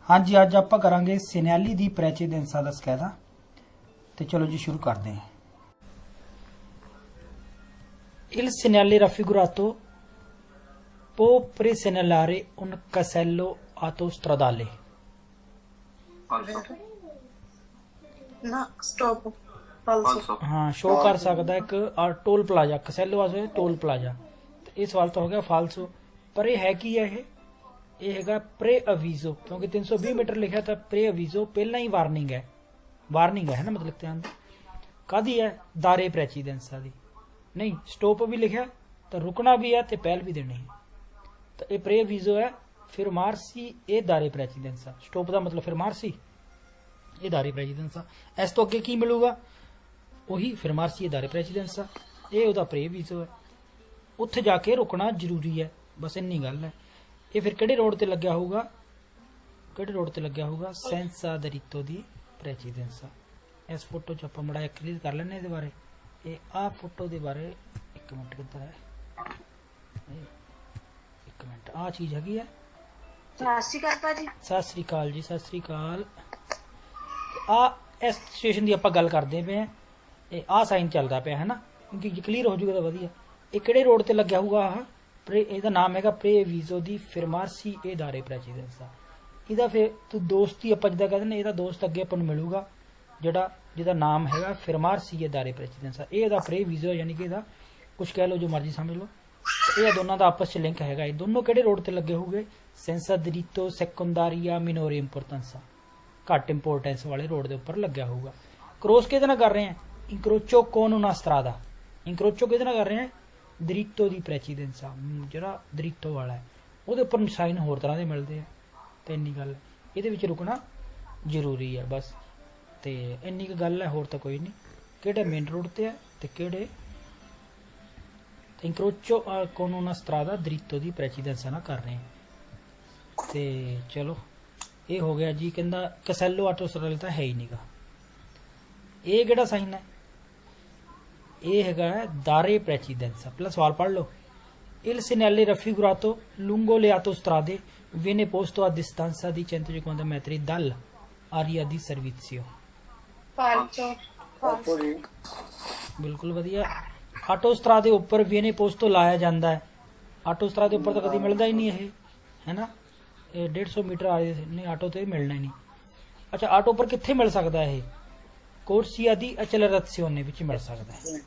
हाँ जी, अज आप करांगे सेनेली दी प्रेसिडेंसा दा सकैदा। तो चलो जी शुरू करते हैं। Il segnale raffigurato può presegnalare un casello autostradale। falso, ना स्टॉप फाल्सो falso, हाँ, शो कर सकता है एक टोल प्लाजा, कसेलो वास्ते टोल प्लाजा। तो ये सवाल तो हो गया फाल्सो। पर ये है की है ये हैगा प्रे अवीजो, क्योंकि 320 मीटर लिखा था प्रे अवीजो पहला ही वार्निंग है ना, मतलब ध्यान कादी है दारे प्रेसिडेंसा दी नहीं, स्टॉप भी लिखा तो रुकना भी है तो पहल भी देनी है। तो ये प्रे अवीजो है फिर मारसी ए दारे प्रेसिडेंसा, स्टॉप का मतलब फिर मारसी ये दारे प्रेसिडेंसा। इस तो अगे की मिलूगा ਉਹੀ ਫਿਰ ਮਾਰਸੀ ਦਾਰੇ ਪ੍ਰੈਸੀਡੈਂਸ ਆ, ਇਹ ਉਹਦਾ ਪ੍ਰੇ ਵੀਜ਼ੋ ਹੈ। ਉੱਥੇ ਜਾ ਕੇ ਰੁਕਣਾ ਜ਼ਰੂਰੀ ਹੈ, ਬਸ ਇੰਨੀ ਗੱਲ ਹੈ। ਇਹ ਫਿਰ ਕਿਹੜੇ ਰੋਡ ਤੇ ਲੱਗਿਆ ਹੋਊਗਾ ਸੈਂਸਾ ਦਰੀਤੋ ਦੀ ਪ੍ਰੈਸੀਡੈਂਸ ਆ। ਇਸ ਫੋਟੋ 'ਚ ਆਪਾਂ ਮੜਾ ਕਲੀਅਰ ਕਰ ਲੈਣੇ ਇਹਦੇ ਬਾਰੇ। ਇਹ ਆਹ ਫੋਟੋ ਦੇ ਬਾਰੇ ਇੱਕ ਮਿੰਟ ਕਿੱਧਰ ਹੈ, ਇੱਕ ਮਿੰਟ, ਆਹ ਚੀਜ਼ ਹੈਗੀ ਹੈ। ਸਤਿ ਸ਼੍ਰੀ ਅਕਾਲ ਭਾਜੀ। ਸਤਿ ਸ੍ਰੀ ਅਕਾਲ ਜੀ, ਸਤਿ ਸ੍ਰੀ ਅਕਾਲ। ਆ ਇਸ ਸਟੇਸ਼ਨ ਦੀ ਆਪਾਂ ਗੱਲ ਕਰਦੇ ਪਏ ਆ। ਇਹ ਆਹ ਸਾਈਨ ਚੱਲਦਾ ਪਿਆ ਹੈ ਨਾ, ਕਿਉਂਕਿ ਜੇ ਕਲੀਅਰ ਹੋ ਜੂਗਾ ਤਾਂ ਵਧੀਆ। ਇਹ ਕਿਹੜੇ ਰੋਡ ਤੇ ਲੱਗਿਆ ਹੋਊਗਾ? ਆਹ ਇਹਦਾ ਨਾਮ ਹੈਗਾ ਪ੍ਰੇ ਵੀਜ਼ੋ ਦੀ ਫਿਰਮਾਰਸੀ ਇਹ ਦਾਰੇ ਪ੍ਰੈਸੀਡੈਂਸ ਦਾ। ਇਹਦਾ ਫਿਰ ਤੂੰ ਦੋਸਤੀ ਆਪਾਂ ਜਿੱਦਾਂ ਕਹਿੰਦੇ ਨੇ, ਇਹਦਾ ਦੋਸਤ ਅੱਗੇ ਆਪਾਂ ਨੂੰ ਮਿਲੂਗਾ ਜਿਹਦਾ ਨਾਮ ਹੈਗਾ ਫਿਰਮਾਰਸੀ ਇਹ ਦਾਰੇ ਪ੍ਰੈਸੀਡੈਂਸ ਦਾ। ਇਹ ਇਹਦਾ ਪ੍ਰੇ ਵੀਜ਼ੋ ਯਾਨੀ ਕਿ ਇਹਦਾ ਕੁਛ ਕਹਿ ਲਓ, ਜੋ ਮਰਜ਼ੀ ਸਮਝ ਲਓ। ਇਹ ਦੋਨਾਂ ਦਾ ਆਪਸ 'ਚ ਲਿੰਕ ਹੈਗਾ। ਇਹ ਦੋਨੋਂ ਕਿਹੜੇ ਰੋਡ ਤੇ ਲੱਗੇ ਹੋਊਗੇ? ਸੈਂਸਾ ਦਰੀਤੋ ਸੈਕੰਦਾਰੀਆ ਮਿਨੋਰੀ ਇੰਪੋਰਟੈਂਸਾ, ਘੱਟ ਇੰਪੋਰਟੈਂਸ ਵਾਲੇ ਰੋਡ ਦੇ ਉੱਪਰ ਲੱਗਿਆ ਹੋਊਗਾ। ਕ੍ਰੋਸ ਕਿਹਦੇ ਨਾਲ ਕਰ ਰਹੇ ਆ? इंक्रोचो con una strada। इंक्रोचो किहदे नाल कर रहे हैं? दरीतो दी प्रेसिडेंसा, जिहड़ा दरीतो वाला है ਉਹਦੇ ਉੱਪਰ ਸਾਈਨ ਹੋਰ ਤਰ੍ਹਾਂ ਦੇ ਮਿਲਦੇ ਆ। ਤੇ ਇੰਨੀ ਗੱਲ ਇਹਦੇ ਵਿੱਚ ਰੁਕਣਾ ਜ਼ਰੂਰੀ ਹੈ ਬਸ। ਤੇ ਇੰਨੀ ਕੁ ਗੱਲ ਹੈ, ਹੋਰ ਤਾਂ ਕੋਈ ਨਹੀਂ। ਕਿਹੜੇ ਮੇਨ ਰੋਡ ਤੇ ਹੈ ਤੇ ਕਿਹੜੇ इंक्रोचो con una strada दरीतो ਦੀ ਪ੍ਰੈਸੀਡੈਂਸਾ ਨਾਲ ਕਰ ਰਹੇ ਆ। ਤੇ ਚਲੋ ਇਹ ਹੋ ਗਿਆ ਜੀ। ਕਹਿੰਦਾ ਕਸੈਲੋ ਆਟੋਸਟਰਾਲੇ ਤਾਂ ਹੈ ਹੀ ਨਹੀਂਗਾ। ਇਹ ਕਿਹੜਾ ਸਾਈਨ ਹੈ? ਇਹ ਹੈਗਾ ਦਾਰੇ ਪ੍ਰੈਸੀਡੈਂਸਾ। ਪਹਿਲਾਂ ਸਵਾਲ ਪੜ੍ਹ ਲਓ। Il segnale raffigurato lungo le autostrade viene posto a distanza di 150 metri dall'area di servizio। फाल्सो फाल्सो ਬਿਲਕੁਲ ਵਧੀਆ। ਆਟੋਸਟਰਾ ਦੇ ਉੱਪਰ viene posto ਲਾਇਆ ਜਾਂਦਾ ਹੈ। ਆਟੋਸਟਰਾ ਦੇ ਉੱਪਰ ਤਾਂ ਕਦੀ ਮਿਲਦਾ ਹੀ ਨਹੀਂ ਇਹ, ਹੈ ਨਾ। ਇਹ 150 ਮੀਟਰ ਆ ਨਹੀਂ, ਆਟੋ ਤੇ ਮਿਲਣਾ ਹੀ ਨਹੀਂ। ਅੱਛਾ, ਆਟੋ ਪਰ ਕਿੱਥੇ ਮਿਲ ਸਕਦਾ ਇਹ? ਕੋਰਸੀਆ ਦੀ ਐਕਸਲਰੇਸ਼ਨੇ ਵਿੱਚ ਮਿਲ ਸਕਦਾ ਹੈ।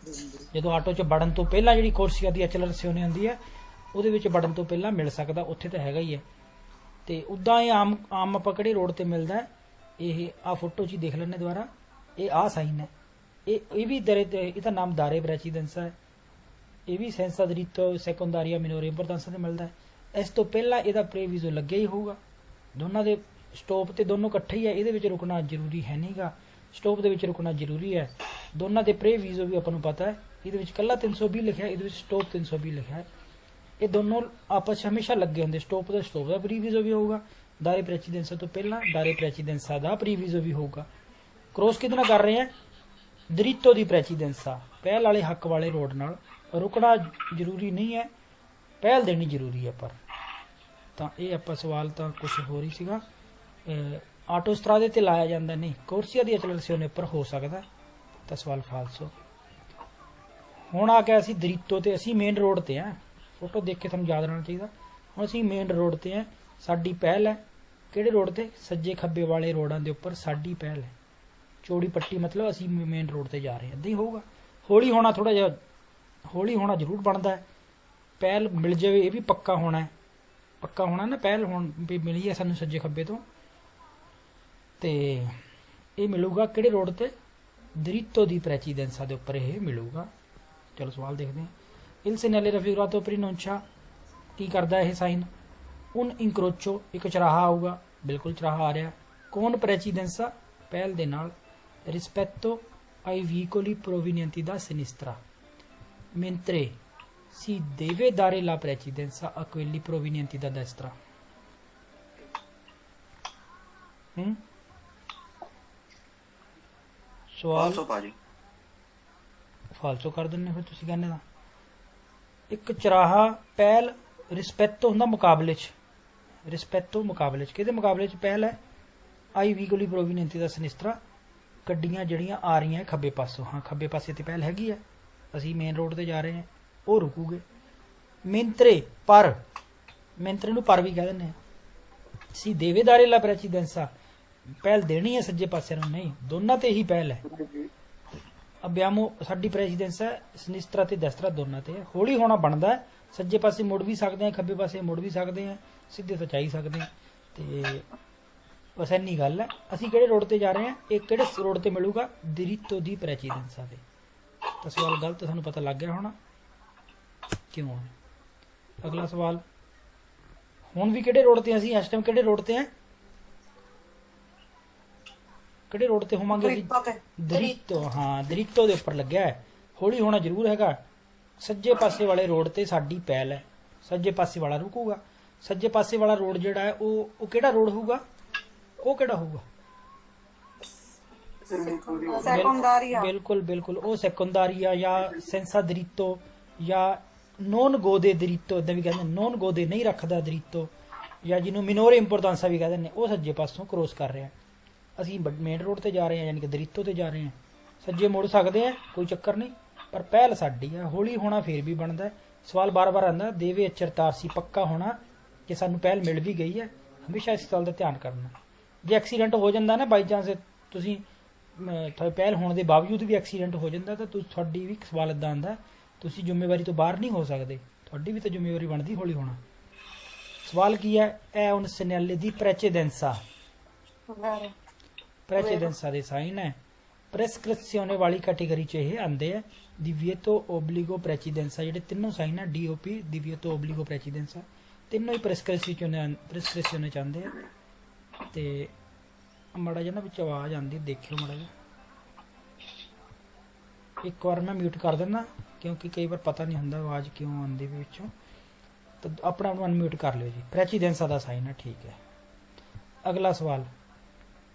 ਜਦੋਂ ਆਟੋ 'ਚ ਵੜਨ ਤੋਂ ਪਹਿਲਾਂ ਜਿਹੜੀ ਕੋਰਸੀਆ ਦੀ ਐਕਸਲਰੇਸ਼ਨੇ ਹੁੰਦੀ ਹੈ, ਉਹਦੇ ਵਿੱਚ ਵੜਨ ਤੋਂ ਪਹਿਲਾਂ ਮਿਲ ਸਕਦਾ। ਉੱਥੇ ਤਾਂ ਹੈਗਾ ਹੀ ਹੈ। ਤੇ ਉੱਦਾਂ ਇਹ ਆਮ ਆਪਾਂ ਕਿਹੜੇ ਰੋਡ ਤੇ ਮਿਲਦਾ ਹੈ? ਇਹ ਆਹ ਫੋਟੋ 'ਚ ਹੀ ਦੇਖ ਲੈਣੇ ਦੁਬਾਰਾ। ਇਹ ਆਹ ਸਾਈਨ ਹੈ। ਇਹ ਵੀ ਇਹਦਾ ਨਾਮ ਦਾਰੇ ਪ੍ਰੈਸੀਡੈਂਸਾ ਹੈ। ਇਹ ਵੀ ਸੈਂਸਾ ਦਰੀਤੋ ਸੈਕੰਦਾਰੀਆ ਮਿਨੋਰੀ ਇੰਪੋਰਟੈਂਸਾ ਤੇ ਮਿਲਦਾ ਹੈ। ਇਸ ਤੋਂ ਪਹਿਲਾਂ ਇਹਦਾ ਪ੍ਰੇਵੀਜ਼ੋ ਲੱਗਿਆ ਹੀ ਹੋਊਗਾ। ਦੋਨਾਂ ਦੇ ਸਟੋਪ ਤੇ ਦੋਨੋਂ ਇਕੱਠੇ ਹੀ ਹੈ। ਇਹਦੇ ਵਿੱਚ ਰੁਕਣਾ ਜ਼ਰੂਰੀ ਹੈ ਨਹੀਂਗਾ, ਸਟੋਪ ਦੇ ਵਿੱਚ ਰੁਕਣਾ ਜ਼ਰੂਰੀ ਹੈ। ਦੋਨਾਂ ਦੇ ਪ੍ਰੇ ਵੀਜ਼ੋ ਵੀ ਆਪਾਂ ਨੂੰ ਪਤਾ ਹੈ। ਇਹਦੇ ਵਿੱਚ ਕੱਲਾ 320 ਲਿਖਿਆ, ਇਹਦੇ ਵਿੱਚ ਸਟੋਪ 320 ਲਿਖਿਆ ਹੈ। ਇਹ ਦੋਨੋਂ ਆਪਸ 'ਚ ਹਮੇਸ਼ਾ ਲੱਗੇ ਹੁੰਦੇ। ਸਟੋਪ ਦਾ ਪ੍ਰੀ ਵੀਜ਼ੋ ਵੀ ਹੋਊਗਾ, ਦਾਰੇ ਪ੍ਰੈਸੀਡੈਂਸਾ ਤੋਂ ਪਹਿਲਾਂ ਦਾਰੇ ਪ੍ਰੈਸੀਡੈਂਸਾ ਦਾ ਪ੍ਰੀ ਵੀਜ਼ੋ ਵੀ ਹੋਊਗਾ। ਕ੍ਰੋਸ ਕਿਹਦੇ ਨਾਲ ਕਰ ਰਹੇ ਆ? ਦਰੀਤੋ ਦੀ ਪ੍ਰੈਸੀਡੈਂਸਾ, ਪਹਿਲ ਵਾਲੇ ਹੱਕ ਵਾਲੇ ਰੋਡ ਨਾਲ। ਰੁਕਣਾ ਜ਼ਰੂਰੀ ਨਹੀਂ ਹੈ, ਪਹਿਲ ਦੇਣੀ ਜ਼ਰੂਰੀ ਹੈ। ਪਰ ਤਾਂ ਇਹ ਆਪਾਂ ਸਵਾਲ ਤਾਂ ਕੁਛ ਹੋਰ ਹੀ ਸੀਗਾ। ਆਟੋਸਟਰਾਦੇ ਤੇ ਲਾਇਆ ਜਾਂਦਾ ਨਹੀਂ, ਕੋਰਸੀਆ ਦੀ ਐਕਸਲਰੇਸ਼ਨੇ ਉੱਪਰ ਹੋ ਸਕਦਾ। ਤਾਂ ਸਵਾਲ ਫਾਲਸੋ। ਹੁਣ ਆ ਗਿਆ ਅਸੀਂ ਦਰੀਤੋ ਤੇ। ਅਸੀਂ ਮੇਨ ਰੋਡ ਤੇ ਆ। ਫੋਟੋ ਦੇਖ ਕੇ ਤੁਹਾਨੂੰ ਯਾਦ ਰਹਿਣਾ ਚਾਹੀਦਾ। ਹੁਣ ਅਸੀਂ ਮੇਨ ਰੋਡ ਤੇ ਆ, ਸਾਡੀ ਪਹਿਲ ਹੈ। ਕਿਹੜੇ ਰੋਡ ਤੇ? ਸੱਜੇ ਖੱਬੇ ਵਾਲੇ ਰੋਡਾਂ ਦੇ ਉੱਪਰ ਸਾਡੀ ਪਹਿਲ ਹੈ। ਚੌੜੀ ਪੱਟੀ ਮਤਲਬ ਅਸੀਂ ਮੇਨ ਰੋਡ ਤੇ ਜਾ ਰਹੇ ਹਾਂ। ਇੱਦਾਂ ਹੀ ਹੋਊਗਾ। ਹੌਲੀ ਹੋਣਾ, ਥੋੜਾ ਜਿਹਾ ਹੌਲੀ ਹੋਣਾ ਜ਼ਰੂਰ ਬਣਦਾ ਹੈ। ਪਹਿਲ ਮਿਲ ਜਾਵੇ ਇਹ ਵੀ ਪੱਕਾ ਹੋਣਾ ਹੈ। ਪੱਕਾ ਹੋਣਾ ਨਾ, ਪਹਿਲ ਹੁਣ ਵੀ ਮਿਲੀ ਹੈ ਸਾਨੂੰ ਸੱਜੇ ਖੱਬੇ ਤੋਂ। ਤੇ ਇਹ ਮਿਲੂਗਾ ਕਿਹੜੇ ਰੋਡ ਤੇ? ਦਰੀਤੋ ਦੀ ਪ੍ਰੈਸੀਡੈਂਸਾ ਦੇ ਉੱਪਰ ਇਹ ਮਿਲੂਗਾ। ਚਲੋ ਸਵਾਲ ਦੇਖਦੇ ਹਾਂ। Il segnale raffigurato pronuncia ਕੀ ਕਰਦਾ ਇਹ ਸਾਈਨ? un incrocio, ਇੱਕ ਚਰਾਹਾ ਆਊਗਾ, ਬਿਲਕੁਲ ਚਰਾਹਾ ਆ ਰਿਹਾ। con precedenza, ਪਹਿਲ ਦੇ ਨਾਲ, rispetto ai veicoli provenienti da sinistra, mentre si deve dare la precedenza a quelli provenienti da destra। ਸਵਾਲ falso ਭਾਜੀ, ਫਾਲਸੋ ਕਰ ਦਿੰਨੇ ਫਿਰ ਤੁਸੀਂ ਕਹਿੰਦੇ ਦਾ। ਇੱਕ ਚਰਾਹਾ ਪਹਿਲ ਰਿਸਪੈਕਟੋ ਹੁੰਦਾ ਮੁਕਾਬਲੇ 'ਚ। ਰਿਸਪੈਕਟੋ ਮੁਕਾਬਲੇ 'ਚ, ਕਿਹਦੇ ਮੁਕਾਬਲੇ 'ਚ ਪਹਿਲ ਹੈ? ਆਈ ਵੀਗੋਲੀ ਪ੍ਰੋਵੀਨੈਂਤੀ ਦਾ ਸਨਿਸਤਰਾ ਗੱਡੀਆਂ ਜਿਹੜੀਆਂ ਆ ਰਹੀਆਂ ਖੱਬੇ ਪਾਸੋਂ, ਹਾਂ ਖੱਬੇ ਪਾਸੇ ਤੇ ਪਹਿਲ ਹੈਗੀ ਹੈ, ਅਸੀਂ ਮੇਨ ਰੋਡ ਤੇ ਜਾ ਰਹੇ ਹਾਂ, ਉਹ ਰੁਕੂਗੇ। ਮਿੰਤਰੇ ਪਰ, ਮਿੰਤਰੇ ਨੂੰ ਪਰ ਵੀ ਕਹਿ ਦਿੰਦੇ ਆ। ਸੀ ਦੇਵੇਦਾਰੇ ਲਾ ਪ੍ਰੈਸੀਡੈਂਸਾ, ਪਹਿਲ ਦੇਣੀ ਹੈ ਸੱਜੇ ਪਾਸੇ ਨੂੰ, ਨਹੀਂ ਦੋਨਾਂ ਤੇ ਹੀ ਪਹਿਲ ਹੈ। ਅਬਿਆਮੋ ਸਾਡੀ ਪ੍ਰੈਸੀਡੈਂਸ ਹੈ ਸਨਿਸਤਰਾ ਤੇ ਦਸਤਰਾ ਦੋਨਾਂ ਤੇ ਹੈ। ਹੌਲੀ ਹੋਣਾ ਬਣਦਾ ਹੈ, ਸੱਜੇ ਪਾਸੇ ਮੁੜ ਵੀ ਸਕਦੇ ਆ, ਖੱਬੇ ਪਾਸੇ ਮੁੜ ਵੀ ਸਕਦੇ ਆ, ਸਿੱਧੇ ਤੋਂ ਚਾਹੀ ਸਕਦੇ ਆ। ਤੇ ਬਸ ਇੰਨੀ ਗੱਲ ਹੈ। ਅਸੀਂ ਕਿਹੜੇ ਰੋਡ ਤੇ ਜਾ ਰਹੇ ਹਾਂ, ਇਹ ਕਿਹੜੇ ਰੋਡ ਤੇ ਮਿਲੂਗਾ, ਦਿਰਿਤੋ ਦੀ ਪ੍ਰੈਸੀਡੈਂਸਾ ਤੇ। ਤਾਂ ਸਵਾਲ ਗਲਤ ਤੁਹਾਨੂੰ ਪਤਾ ਲੱਗ ਗਿਆ ਹੋਣਾ ਕਿਉਂ ਹੈ। ਅਗਲਾ ਸਵਾਲ, ਹੁਣ ਵੀ ਕਿਹੜੇ ਰੋਡ ਤੇ ਅਸੀਂ ਇਸ ਟਾਈਮ ਕਿਹੜੇ ਰੋਡ ਤੇ ਆ, ਕਿਹੜੇ ਰੋਡ ਤੇ ਹੋਵਾਂਗੇ ਅਸੀਂ, ਦਰਿਤੋ। ਹਾਂ ਦਰਿਤੋ ਦੇ ਉੱਪਰ ਲੱਗਿਆ ਹੈ, ਹੌਲੀ ਹੋਣਾ ਜ਼ਰੂਰ ਹੈਗਾ। ਸੱਜੇ ਪਾਸੇ ਵਾਲੇ ਰੋਡ ਤੇ ਸਾਡੀ ਪਹਿਲ ਹੈ, ਸੱਜੇ ਪਾਸੇ ਵਾਲਾ ਰੁਕੂਗਾ। ਸੱਜੇ ਪਾਸੇ ਵਾਲਾ ਰੋਡ ਜਿਹੜਾ ਹੈ ਉਹ ਕਿਹੜਾ ਰੋਡ ਹੋਊਗਾ, ਉਹ ਕਿਹੜਾ ਹੋਊਗਾ, ਸੈਕੰਡਾਰੀਆ। ਬਿਲਕੁਲ ਬਿਲकुल ਉਹ ਸੈਕੰਡਾਰੀਆ ਜਾਂ ਸੈਂਸਾ ਦਰਿਤੋ ਜਾਂ ਨੋਨ ਗੋਦੇ ਦਰਿਤੋ, ਇਦਾਂ ਵੀ ਕਹਿੰਦੇ ਨੋਨ ਗੋਦੇ ਨਹੀਂ ਰੱਖਦਾ ਦਰਿਤੋ, ਜਾਂ ਜਿਹਨੂੰ ਮਿਨੋਰੇ ਇੰਪੋਰਟੈਂਸਾ ਵੀ ਕਹਿੰਦੇ ਨੇ, ਉਹ ਸੱਜੇ ਪਾਸੋਂ ਕ੍ਰੋਸ ਕਰ ਰਿਹਾ। ਅਸੀਂ ਮੇਨ ਰੋਡ ਤੇ ਜਾ ਰਹੇ ਹਾਂ, ਯਾਨੀ ਕਿ ਦਰਿਤੋ ਤੇ ਜਾ ਰਹੇ ਹਾਂ। ਸੱਜੇ ਮੁੜ ਸਕਦੇ ਆ, ਕੋਈ ਚੱਕਰ ਨਹੀਂ, ਪਰ ਪਹਿਲ ਸਾਡੀ ਹੈ। ਹੌਲੀ ਹੋਣਾ ਫੇਰ ਵੀ ਬਣਦਾ। ਸਵਾਲ ਬਾਰ-ਬਾਰ ਆਉਂਦਾ, ਦੇਵੇ ਅਚਰ ਤਾਰਸੀ, ਪੱਕਾ ਹੋਣਾ ਕਿ ਸਾਨੂੰ ਪਹਿਲ ਮਿਲ ਵੀ ਗਈ ਹੈ। ਹਮੇਸ਼ਾ ਇਸ ਗੱਲ ਦਾ ਧਿਆਨ ਕਰਨਾ। ਜੇ ਐਕਸੀਡੈਂਟ ਹੋ ਜਾਂਦਾ ਨਾ ਬਾਈ ਚਾਂਸ, ਤੁਸੀਂ ਤੁਹਾਡੀ ਪਹਿਲ ਹੋਣ ਦੇ ਬਾਵਜੂਦ ਵੀ ਐਕਸੀਡੈਂਟ ਹੋ ਜਾਂਦਾ, ਤਾਂ ਤੁਹਾਡੀ ਵੀ ਸਵਾਲ ਇੱਦਾਂ ਆਉਂਦਾ, ਤੁਸੀਂ ਜ਼ਿੰਮੇਵਾਰੀ ਤੋਂ ਬਾਹਰ ਨਹੀਂ ਹੋ ਸਕਦੇ, ਤੁਹਾਡੀ ਵੀ ਤਾਂ ਜ਼ਿੰਮੇਵਾਰੀ ਬਣਦੀ ਹੌਲੀ ਹੋਣਾ। ਸਵਾਲ ਕੀ ਹੈ, ਇਹ ਉਨ ਸਨੈਲੇ ਦੀ ਪ੍ਰੈਚੇਡੈਂਸਾ, ਪ੍ਰੈਚੇਡੈਂਸਾ ਦੇ ਸਾਈਨ ਹੈ। ਪ੍ਰੈਸਕ੍ਰਿਪਸ਼ਨੇ ਵਾਲੀ ਕੈਟੇਗਰੀ 'ਚ ਇਹ ਆਉਂਦੇ ਆ। ਦਿਵੀਏਤੋ ਓਬਲੀਗੋ ਪ੍ਰੈਚੀਡੈਂਸਾ, ਜਿਹੜੇ ਤਿੰਨੋਂ ਸਾਈਨ ਹੈ ਡੀਓਪੀ ਦਿਵੀਏਤੋ ਓਬਲੀਗੋ ਪ੍ਰੈਚੀਡੈਂਸਾ, ਤਿੰਨੋਂ ਹੀ ਪ੍ਰੈਸਕ੍ਰਿਪਸ਼ਨੇ ਚਾਹੁੰਦੇ ਆ। ਤੇ ਮਾੜਾ ਜਿਹਾ ਨਾ ਵਿੱਚ ਆਵਾਜ਼ ਆਉਂਦੀ, ਦੇਖਿਓ ਮਾੜਾ ਜਿਹਾ। ਇੱਕ ਵਾਰ ਮੈਂ ਮਿਊਟ ਕਰ ਦਿੰਦਾ, ਕਿਉਂਕਿ ਕਈ ਵਾਰ ਪਤਾ ਨਹੀਂ ਹੁੰਦਾ ਆਵਾਜ਼ ਕਿਉਂ ਆਉਂਦੀ ਵੀ ਵਿੱਚੋਂ, ਤਾਂ ਆਪਣਾ ਨੂੰ ਅਨਮਿਊਟ ਕਰ ਲਿਓ ਜੀ। ਪ੍ਰੈਚੀਡੈਂਸਾ ਦਾ ਸਾਈਨ ਹੈ, ਠੀਕ ਹੈ। ਅਗਲਾ ਸਵਾਲ,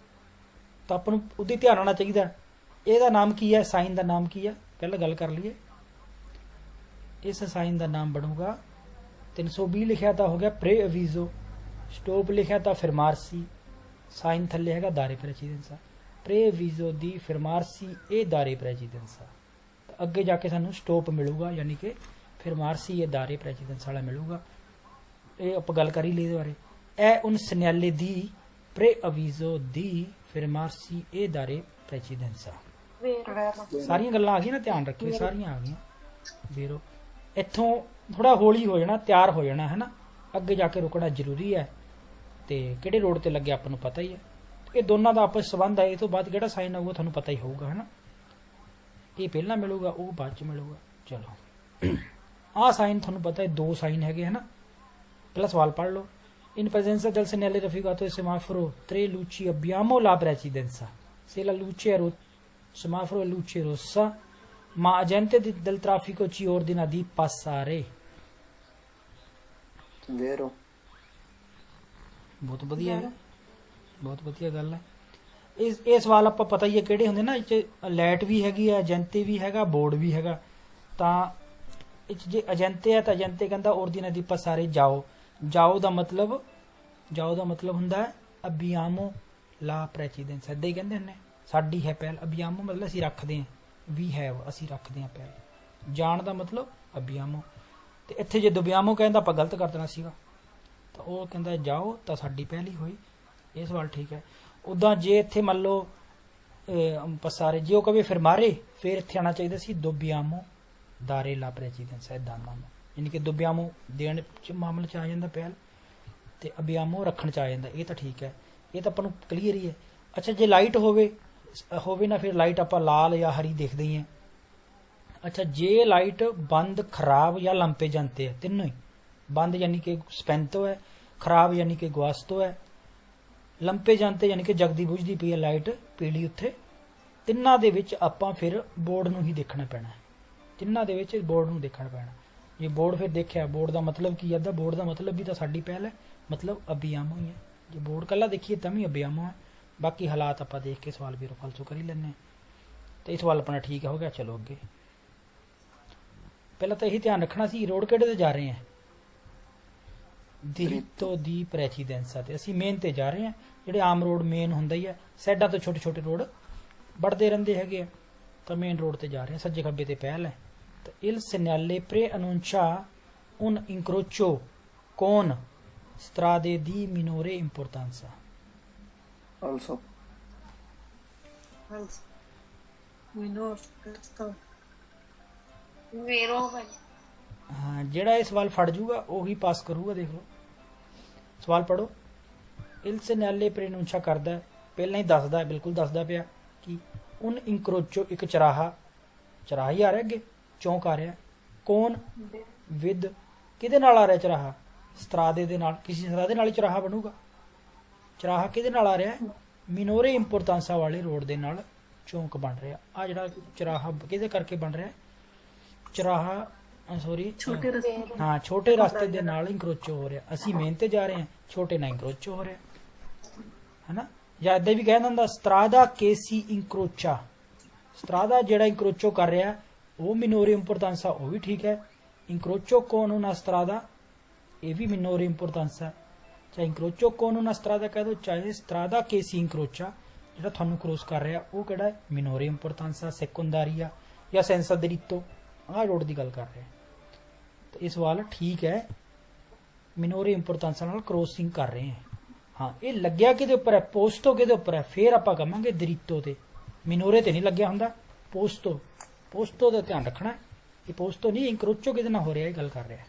ਤਾਂ ਆਪਾਂ ਨੂੰ ਉਹਦੇ ਧਿਆਨ ਆਉਣਾ ਚਾਹੀਦਾ, ਇਹਦਾ ਨਾਮ ਕੀ ਹੈ, ਸਾਈਨ ਦਾ ਨਾਮ ਕੀ ਹੈ। ਪਹਿਲਾਂ ਗੱਲ ਕਰ ਲਈਏ, ਇਸ ਸਾਈਨ ਦਾ ਨਾਮ ਬਣੂਗਾ 320 ਲਿਖਿਆ ਤਾਂ ਹੋ ਗਿਆ ਪ੍ਰੇ ਅਵੀਜ਼ੋ, ਸਟੋਪ ਲਿਖਿਆ ਤਾਂ ਫਿਰਮਾਰਸੀ, ਸਾਈਨ ਥੱਲੇ ਹੈਗਾ ਦਾਰੇ ਪ੍ਰੈਚੀਡੈਂਸਾ। ਪ੍ਰੇ ਅਵੀਜ਼ੋ ਦੀ ਫਿਰਮਾਰਸੀ, ਇਹ ਦਾਰੇ ਪ੍ਰੈਚੀਡੈਂਸਾ। ਅੱਗੇ ਜਾ ਕੇ ਸਾਨੂੰ ਸਟੋਪ ਮਿਲੂਗਾ, ਯਾਨੀ ਕਿ ਫਿਰਮਾਰਸੀ ਇਹ ਦਾਰੇ ਪ੍ਰੈਚੀਡੈਂਸਾ ਵਾਲਾ ਮਿਲੂਗਾ। ਇਹ ਆਪਾਂ ਗੱਲ ਕਰ ਹੀ ਲਈ ਇਹਦੇ ਬਾਰੇ। ਇਹ ਉਨ ਸਨੈਲੇ ਦੀ ਪ੍ਰੇ ਅਵੀਜ਼ੋ ਦੀ ਫਿਰਮਾਰਸੀ ਇਹ ਦਾਰੇ ਪ੍ਰੈਚੀਡੈਂਸਾ। ਸਾਰੀਆਂ ਗੱਲਾਂ ਆ ਗਈਆਂ ਨਾ, ਧਿਆਨ ਰੱਖਿਓ, ਸਾਰੀਆਂ ਆ ਗਈਆਂ। ਵੀਰੋ ਇੱਥੋਂ ਥੋੜਾ ਹੌਲੀ ਹੋ ਜਾਣਾ, ਤਿਆਰ ਹੋ ਜਾਣਾ ਹੈ ਨਾ, ਅੱਗੇ ਜਾ ਕੇ ਰੁਕਣਾ ਜ਼ਰੂਰੀ ਹੈ। ਤੇ ਕਿਹੜੇ ਰੋਡ ਤੇ ਲੱਗਿਆ ਆਪਾਂ ਨੂੰ ਪਤਾ ਹੀ ਹੈ, ਇਹ ਦੋਨਾਂ ਦਾ ਆਪਸ ਸੰਬੰਧ ਹੈ। ਇਹ ਤੋਂ ਬਾਅਦ ਕਿਹੜਾ ਸਾਈਨ ਆਊਗਾ ਤੁਹਾਨੂੰ ਪਤਾ ਹੀ ਹੋਊਗਾ, ਹੈ ਨਾ। ਇਹ ਪਹਿਲਾਂ ਮਿਲੂਗਾ, ਉਹ ਬਾਅਦ ਚ ਮਿਲੂਗਾ। ਚਲੋ ਆਹ ਸਾਈਨ ਤੁਹਾਨੂੰ ਪਤਾ ਹੈ, ਦੋ ਸਾਈਨ ਹੈਗੇ, ਹੈ ਨਾ। ਪਹਿਲਾ ਸਵਾਲ ਪੜ੍ਹ ਲਓ। In presenza del segnale raffigurato del semaforo, 3 luci abbiamo la precedenza. Se la luce è semaforo è luce rossa, ma agente del traffico ci ordina di passare. Vero. ਬਹੁਤ ਵਧੀਆ ਹੈ, ਬਹੁਤ ਵਧੀਆ ਗੱਲ ਹੈ। ਇਹ ਸਵਾਲ ਆਪਾਂ ਪਤਾ ਹੀ ਹੈ ਕਿਹੜੇ ਹੁੰਦੇ ਨਾ, ਇਹ 'ਚ ਲਾਈਟ ਵੀ ਹੈਗੀ ਹੈ, ਏਜੰਤੇ ਵੀ ਹੈਗਾ, ਬੋਰਡ ਵੀ ਹੈਗਾ। ਤਾਂ ਇਹ 'ਚ ਜੇ ਏਜੰਤੇ ਹੈ ਤਾਂ ਏਜੰਤੇ ਕਹਿੰਦਾ ordina di passare, ਜਾਓ। ਜਾਓ ਦਾ ਮਤਲਬ ਹੁੰਦਾ ਹੈ ਅਬਿਆਮੋ ਲਾ ਪ੍ਰੈਚੀਡੈਂਸ, ਏਦਾਂ ਹੀ ਕਹਿੰਦੇ ਹੁੰਦੇ, ਸਾਡੀ ਹੈ ਪਹਿਲ। ਅਬਿਆਮੋ ਮਤਲਬ ਅਸੀਂ ਰੱਖਦੇ ਹਾਂ, ਵੀ ਹੈਵ, ਅਸੀਂ ਰੱਖਦੇ ਹਾਂ ਪਹਿਲ। ਜਾਣ ਦਾ ਮਤਲਬ ਅਬਿਆਮੋ। ਤੇ ਇੱਥੇ ਜੇ ਦੁਬਿਆਮੋ ਕਹਿੰਦਾ ਆਪਾਂ ਗਲਤ ਕਰ ਦੇਣਾ ਸੀਗਾ, ਤਾਂ ਉਹ ਕਹਿੰਦਾ ਜਾਓ, ਤਾਂ ਸਾਡੀ ਪਹਿਲ ਹੀ ਹੋਈ। ਇਹ ਸਵਾਲ ਠੀਕ ਹੈ। ਉੱਦਾਂ ਜੇ ਇੱਥੇ ਮੰਨ ਲਓ ਪਸਾਰੇ, ਜੇ ਉਹ ਕਵੇ ਫਿਰ ਮਾਰੇ, ਫਿਰ ਇੱਥੇ ਆਉਣਾ ਚਾਹੀਦਾ ਸੀ ਦੁਬਿਆਮੋ ਦਾਰੇ ਲਾ ਪ੍ਰੈਚੀਡੈਂਸ, ਏਦਾਂ ਨਾਮ, ਯਾਨੀ ਕਿ ਦੁਬਿਆਮੋ ਦੇਣ ਚ ਮਾਮਲੇ ਚ ਆ ਜਾਂਦਾ ਪਹਿਲ, ਤੇ ਅਬਿਆਮੋ ਰੱਖਣ ਚ ਆ ਜਾਂਦਾ। ਇਹ ਤਾਂ ਠੀਕ ਹੈ, ਇਹ ਤਾਂ ਆਪਾਂ ਨੂੰ ਕਲੀਅਰ ਹੀ ਹੈ। ਅੱਛਾ ਜੇ ਲਾਈਟ ਹੋਵੇ ਨਾ, ਫਿਰ ਲਾਈਟ ਆਪਾਂ ਲਾਲ ਜਾਂ ਹਰੀ ਦੇਖਦੇ ਹੀ ਹਾਂ। ਅੱਛਾ ਜੇ ਲਾਈਟ ਬੰਦ, ਖਰਾਬ ਜਾਂ ਲੰਪੇ ਜਾਂਦੇ ਹੈ, ਤਿੰਨੋਂ ਹੀ ਬੰਦ ਯਾਨੀ ਕਿ ਸਪੈਂਤੋ ਹੈ, ਖਰਾਬ ਯਾਨੀ ਕਿ ਗੁਆਸਤੋ ਹੈ, ਲੰਪੇ ਜਾਂਦੇ ਯਾਨੀ ਕਿ ਜਗਦੀ ਬੁਝਦੀ ਪਈ ਹੈ ਲਾਈਟ ਪੀਲੀ ਉੱਥੇ, ਤਿੰਨਾਂ ਦੇ ਵਿੱਚ ਆਪਾਂ ਫਿਰ ਬੋਰਡ ਨੂੰ ਹੀ ਦੇਖਣਾ ਪੈਣਾ। ਤਿੰਨਾਂ ਦੇ ਵਿੱਚ ਬੋਰਡ ਨੂੰ ਦੇਖਣਾ ਪੈਣਾ। ਜੇ ਬੋਰਡ ਫਿਰ ਦੇਖਿਆ, ਬੋਰਡ ਦਾ ਮਤਲਬ ਕੀ ਹੈ, ਬੋਰਡ ਦਾ ਮਤਲਬ ਵੀ ਤਾਂ ਸਾਡੀ ਪਹਿਲ ਹੈ, ਮਤਲਬ ਅਬਿਆਮੋ ਹੀ ਹੈ। ਜੇ ਬੋਰਡ ਕੱਲਾ ਦੇਖੀਏ ਤਾਂ ਵੀ ਅਬਿਆਮੋ ਹੈ। ਬਾਕੀ ਹਾਲਾਤ ਆਪਾਂ ਦੇਖ ਕੇ ਸਵਾਲ ਵੀਰੋ ਫਾਲਤੂ ਕਰ ਹੀ ਲੈਂਦੇ ਹਾਂ। ਤੇ ਇਹ ਸਵਾਲ ਆਪਣਾ ਠੀਕ ਹੋ ਗਿਆ। ਚਲੋ ਅੱਗੇ, ਪਹਿਲਾਂ ਤਾਂ ਇਹੀ ਧਿਆਨ ਰੱਖਣਾ ਸੀ ਰੋਡ ਕਿਹੜੇ ਤੇ ਜਾ ਰਹੇ ਹਾਂ। ਦ੍ਰਿਤੋ ਦੀ ਪ੍ਰੈਸੀਡੈਂਸਾ ਤੇ ਅਸੀਂ ਮੇਨ ਤੇ ਜਾ ਰਹੇ ਹਾਂ। ਜਿਹੜੇ ਆਮ ਰੋਡ ਮੇਨ ਹੁੰਦਾ ਹੀ ਹੈ, ਸਾਈਡਾਂ ਤੋਂ ਛੋਟੇ ਛੋਟੇ ਰੋਡ ਵੱਢਦੇ ਰਹਿੰਦੇ ਹੈਗੇ ਆ, ਤਾਂ ਮੇਨ ਰੋਡ ਤੇ ਜਾ ਰਹੇ ਹਾਂ। ਸੱਜੇ ਖੱਬੇ ਤੇ ਪਹਿਲ ਹੈ। ਤਾਂ ਇਲ ਸੈਨਾਲੇ preannuncia un incrocio con strade di minore importanza। also minor questo ਵੇਰੋ ਭਾਈ ਹਾਂ, ਜਿਹੜਾ ਇਹ ਸਵਾਲ ਫੜ ਜੂਗਾ ਉਹੀ ਪਾਸ ਕਰੂਗਾ। ਦੇਖ ਲਓ ਸਵਾਲ ਪੜੋ। ਇਲ ਸੈਨਾਲੇ preannuncia ਕਰਦਾ ਹੈ, ਪਹਿਲਾਂ ਹੀ ਦੱਸਦਾ ਹੈ, ਬਿਲਕੁਲ ਦੱਸਦਾ ਪਿਆ ਕਿ un incrocio ਇੱਕ ਚਰਾਹਾ ਹੀ ਆ ਰਿਹਾ, ਅੱਗੇ ਚੌਂਕ ਆ ਰਿਹਾ। ਕੌਣ ਵਿਦ ਕਿਹਦੇ ਨਾਲ ਆ ਰਿਹਾ ਚਰਾਹਾ? ਸਤਰਾਦੇ ਦੇ ਨਾਲ। ਕਿਸੇ ਸਤਰਾਦੇ ਨਾਲ ਹੀ ਚਰਾਹਾ ਬਣੂਗਾ। ਚਰਾਹਾ ਕਿਹਦੇ ਨਾਲ ਆ ਰਿਹਾ ਹੈ? ਮਿਨੋਰੇ ਇੰਪੋਰਟੈਂਸਾ ਵਾਲੇ ਰੋਡ ਦੇ ਨਾਲ ਚੌਂਕ ਬਣ ਰਿਹਾ। ਆ ਜਿਹੜਾ ਚਰਾਹਾ ਕਿਹਦੇ ਕਰਕੇ ਬਣ ਰਿਹਾ? ਚਰਾਹਾ ਸੌਰੀ ਛੋਟੇ ਰਸਤੇ ਹਾਂ, ਛੋਟੇ ਰਸਤੇ ਦੇ ਨਾਲ ਇੰਕਰੋਚੋ ਹੋ ਰਿਹਾ। ਅਸੀਂ ਮੇਨ ਤੇ ਜਾ ਰਹੇ ਹਾਂ, ਛੋਟੇ ਨਾਲ ਇੰਕਰੋਚੋ ਹੋ ਰਿਹਾ, ਹੈਨਾ। ਜਾਂ ਏਦਾਂ ਵੀ ਕਹਿ ਦਿੰਦਾ ਸਤਰਾਦਾ ਕੇਸੀ ਇੰਕਰੋਚਾ। ਸਤਰਾਦਾ ਜਿਹੜਾ ਇੰਕਰੋਚੋ ਕਰ ਰਿਹਾ ਉਹ ਮਿਨੋਰੇ ਇੰਪੋਰਟੈਂਸਾ, ਉਹ ਵੀ ਠੀਕ ਹੈ। ਇੰਕਰੋਚੋ con una strada ਇਹ ਵੀ ਮਿਨੋਰੇ ਇੰਪੋਰਟੈਂਸਾ। ਚਾਹੇ ਇੰਕਰੋਚੋ con una strada ਕਹਿ ਦੋ, ਚਾਹੇ ਸਤਰਾਦਾ ਕੇਸੀ ਇੰਕਰੋਚਾ, ਜਿਹੜਾ ਤੁਹਾਨੂੰ ਕ੍ਰੋਸ ਕਰ ਰਿਹਾ ਉਹ ਕਿਹੜਾ ਹੈ? ਮਿਨੋਰੇ ਇੰਪੋਰਟੈਂਸਾ ਸੈਕੰਡਾਰੀਆ ਜਾਂ ਸੈਂਸਾ ਦ੍ਰਿਤੋ। ਆਹ ਰੋਡ ਦੀ ਗੱਲ ਕਰ ਰਿਹਾ। ਤਾਂ ਇਹ ਸਵਾਲ ਠੀਕ ਹੈ, ਮਿਨੋਰੇ ਇੰਪੋਰਟੈਂਸਾ ਨਾਲ ਕ੍ਰੋਸਿੰਗ ਕਰ ਰਹੇ ਹਾਂ। ਹਾਂ, ਇਹ ਲੱਗਿਆ ਕਿਹਦੇ ਉੱਪਰ ਹੈ? ਪੋਸਟੋ ਕਿਹਦੇ ਉੱਪਰ ਹੈ? ਫੇਰ ਆਪਾਂ ਕਹਾਂਗੇ ਦ੍ਰਿਤੋ ਤੇ। ਮਿਨੋਰੇ ਤੇ ਨਹੀਂ ਲੱਗਿਆ ਹੁੰਦਾ, ਪੋਸਟੋ ਦਾ ਧਿਆਨ ਰੱਖਣਾ। ਇਹ ਪੋਸਟੋ ਨਹੀਂ, ਇੰਕਰੋਚੋ ਕਿਹਦੇ ਨਾਲ ਹੋ ਰਿਹਾ ਇਹ ਗੱਲ ਕਰ ਰਿਹਾ,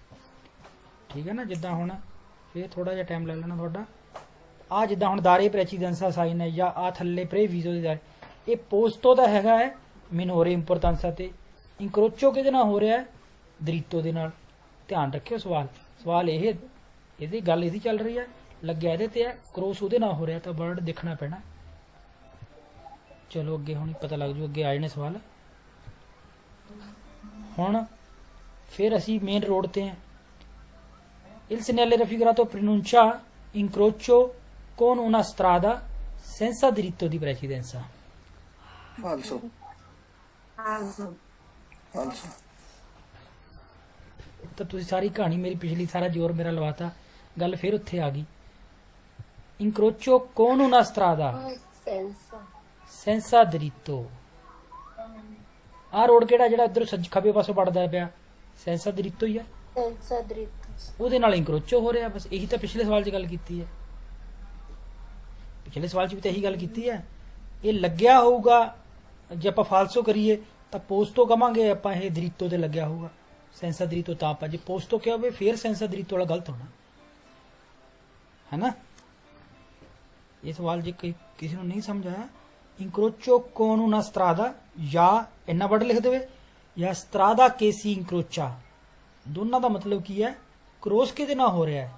ਠੀਕ ਹੈ ਨਾ। ਜਿੱਦਾਂ ਹੁਣ ਫੇਰ ਥੋੜਾ ਜਿਹਾ ਟਾਈਮ ਲੈ ਲੈਣਾ ਤੁਹਾਡਾ। ਆ ਜਿੱਦਾਂ ਹੁਣ ਦਾਰੇ ਪ੍ਰੈਸੀਡੈਂਸਾ ਸਾਈਨ ਹੈ, ਜਾਂ ਆ ਥੱਲੇ ਪ੍ਰੇਵੀਜ਼ੋ ਦੇ ਦਾਰੇ, ਇਹ ਪੋਸਟੋ ਦਾ ਹੈਗਾ ਹੈ ਮਿਨੋਰੇ ਇੰਪੋਰਟੈਂਸਾ ਤੇ। ਇੰਕਰੋਚੋ ਕਿਹਦੇ ਨਾਲ ਹੋ ਰਿਹਾ ਹੈ? ਦ੍ਰਿਤੋ ਦੇ ਨਾਲ। ਧਿਆਨ ਰੱਖਿਓ ਸਵਾਲ ਇਹਦੀ ਗੱਲ ਇਹਦੀ ਚੱਲ ਰਹੀ ਹੈ, ਲੱਗਿਆ ਇਹਦੇ ਤੇ ਹੈ, ਕ੍ਰੋਸ ਉਹਦੇ ਨਾਲ ਹੋ ਰਿਹਾ, ਤਾਂ ਵਰਡ ਦੇਖਣਾ ਪੈਣਾ। ਚਲੋ ਅੱਗੇ ਹੁਣ ਪਤਾ ਲੱਗ ਜੂ, ਅੱਗੇ ਆ ਜਾਣੇ ਸਵਾਲ। ਹੁਣ ਫਿਰ ਅਸੀਂ ਮੇਨ ਰੋਡ ਤੇ ਹਾਂ। Il segnale raffigurato preannuncia incrocio con una strada senza diritto di precedenza। falso ਤਾਂ ਤੁਸੀਂ ਸਾਰੀ ਕਹਾਣੀ ਮੇਰੀ ਪਿਛਲੀ ਸਾਰਾ ਜ਼ੋਰ ਮੇਰਾ ਲਵਾਤਾ, ਗੱਲ ਫਿਰ ਉੱਥੇ ਆ ਗਈ। incrocio con una strada senza diritto। ਆਹ ਰੋਡ ਕਿਹੜਾ ਜਿਹੜਾ ਇੱਧਰ ਸੱਜ ਖੱਬੇ ਪਾਸੋਂ ਵੜਦਾ ਪਿਆ? ਸੈਂਸਾ ਦ੍ਰਿਤੋ ਹੀ ਹੈ, ਸੈਂਸਾ ਦ੍ਰਿਤੋ। ਉਹਦੇ ਨਾਲ ਇੰਕਰੋਚੋ ਹੋ ਰਿਹਾ। ਬਸ ਇਹੀ ਤਾਂ ਪਿਛਲੇ ਸਵਾਲ 'ਚ ਗੱਲ ਕੀਤੀ ਹੈ। ਪਿਛਲੇ ਸਵਾਲ 'ਚ ਵੀ ਤਾਂ ਇਹੀ ਗੱਲ ਕੀਤੀ ਹੈ। ਇਹ ਲੱਗਿਆ ਹੋਊਗਾ, ਜੇ ਆਪਾਂ ਫਾਲਸੋ ਕਰੀਏ ਤਾਂ ਪੋਸਟੋ ਕਵਾਂਗੇ ਆਪਾਂ, ਇਹ ਦ੍ਰਿਤੋ ਤੇ ਲੱਗਿਆ ਹੋਊਗਾ। ਸੈਂਸਾ ਦ੍ਰਿਤੋ ਤਾਂ ਆਪਾਂ ਜੇ ਪੋਸਟੋ ਕਿਹਾ ਹੋਵੇ ਫਿਰ ਸੈਂਸਾ ਦ੍ਰਿਤੋ ਵਾਲਾ ਗਲਤ ਹੋਣਾ, ਹੈ ਨਾ। ਇਹ ਸਵਾਲ ਜੇ ਕਿਸੇ ਨੂੰ ਨਹੀਂ ਸਮਝ ਆਇਆ, ਇੰਕਰੋਚੋ con una strada ਜਾਂ ਇੰਨਾ ਵਰਡ ਲਿਖ ਦੇਵੇ, ਜਾਂ strada che si incrocia, ਦੋਨਾਂ ਦਾ ਮਤਲਬ ਕੀ ਹੈ? ਕ੍ਰੋਸ ਕਿਹਦੇ ਨਾਲ ਹੋ ਰਿਹਾ ਹੈ?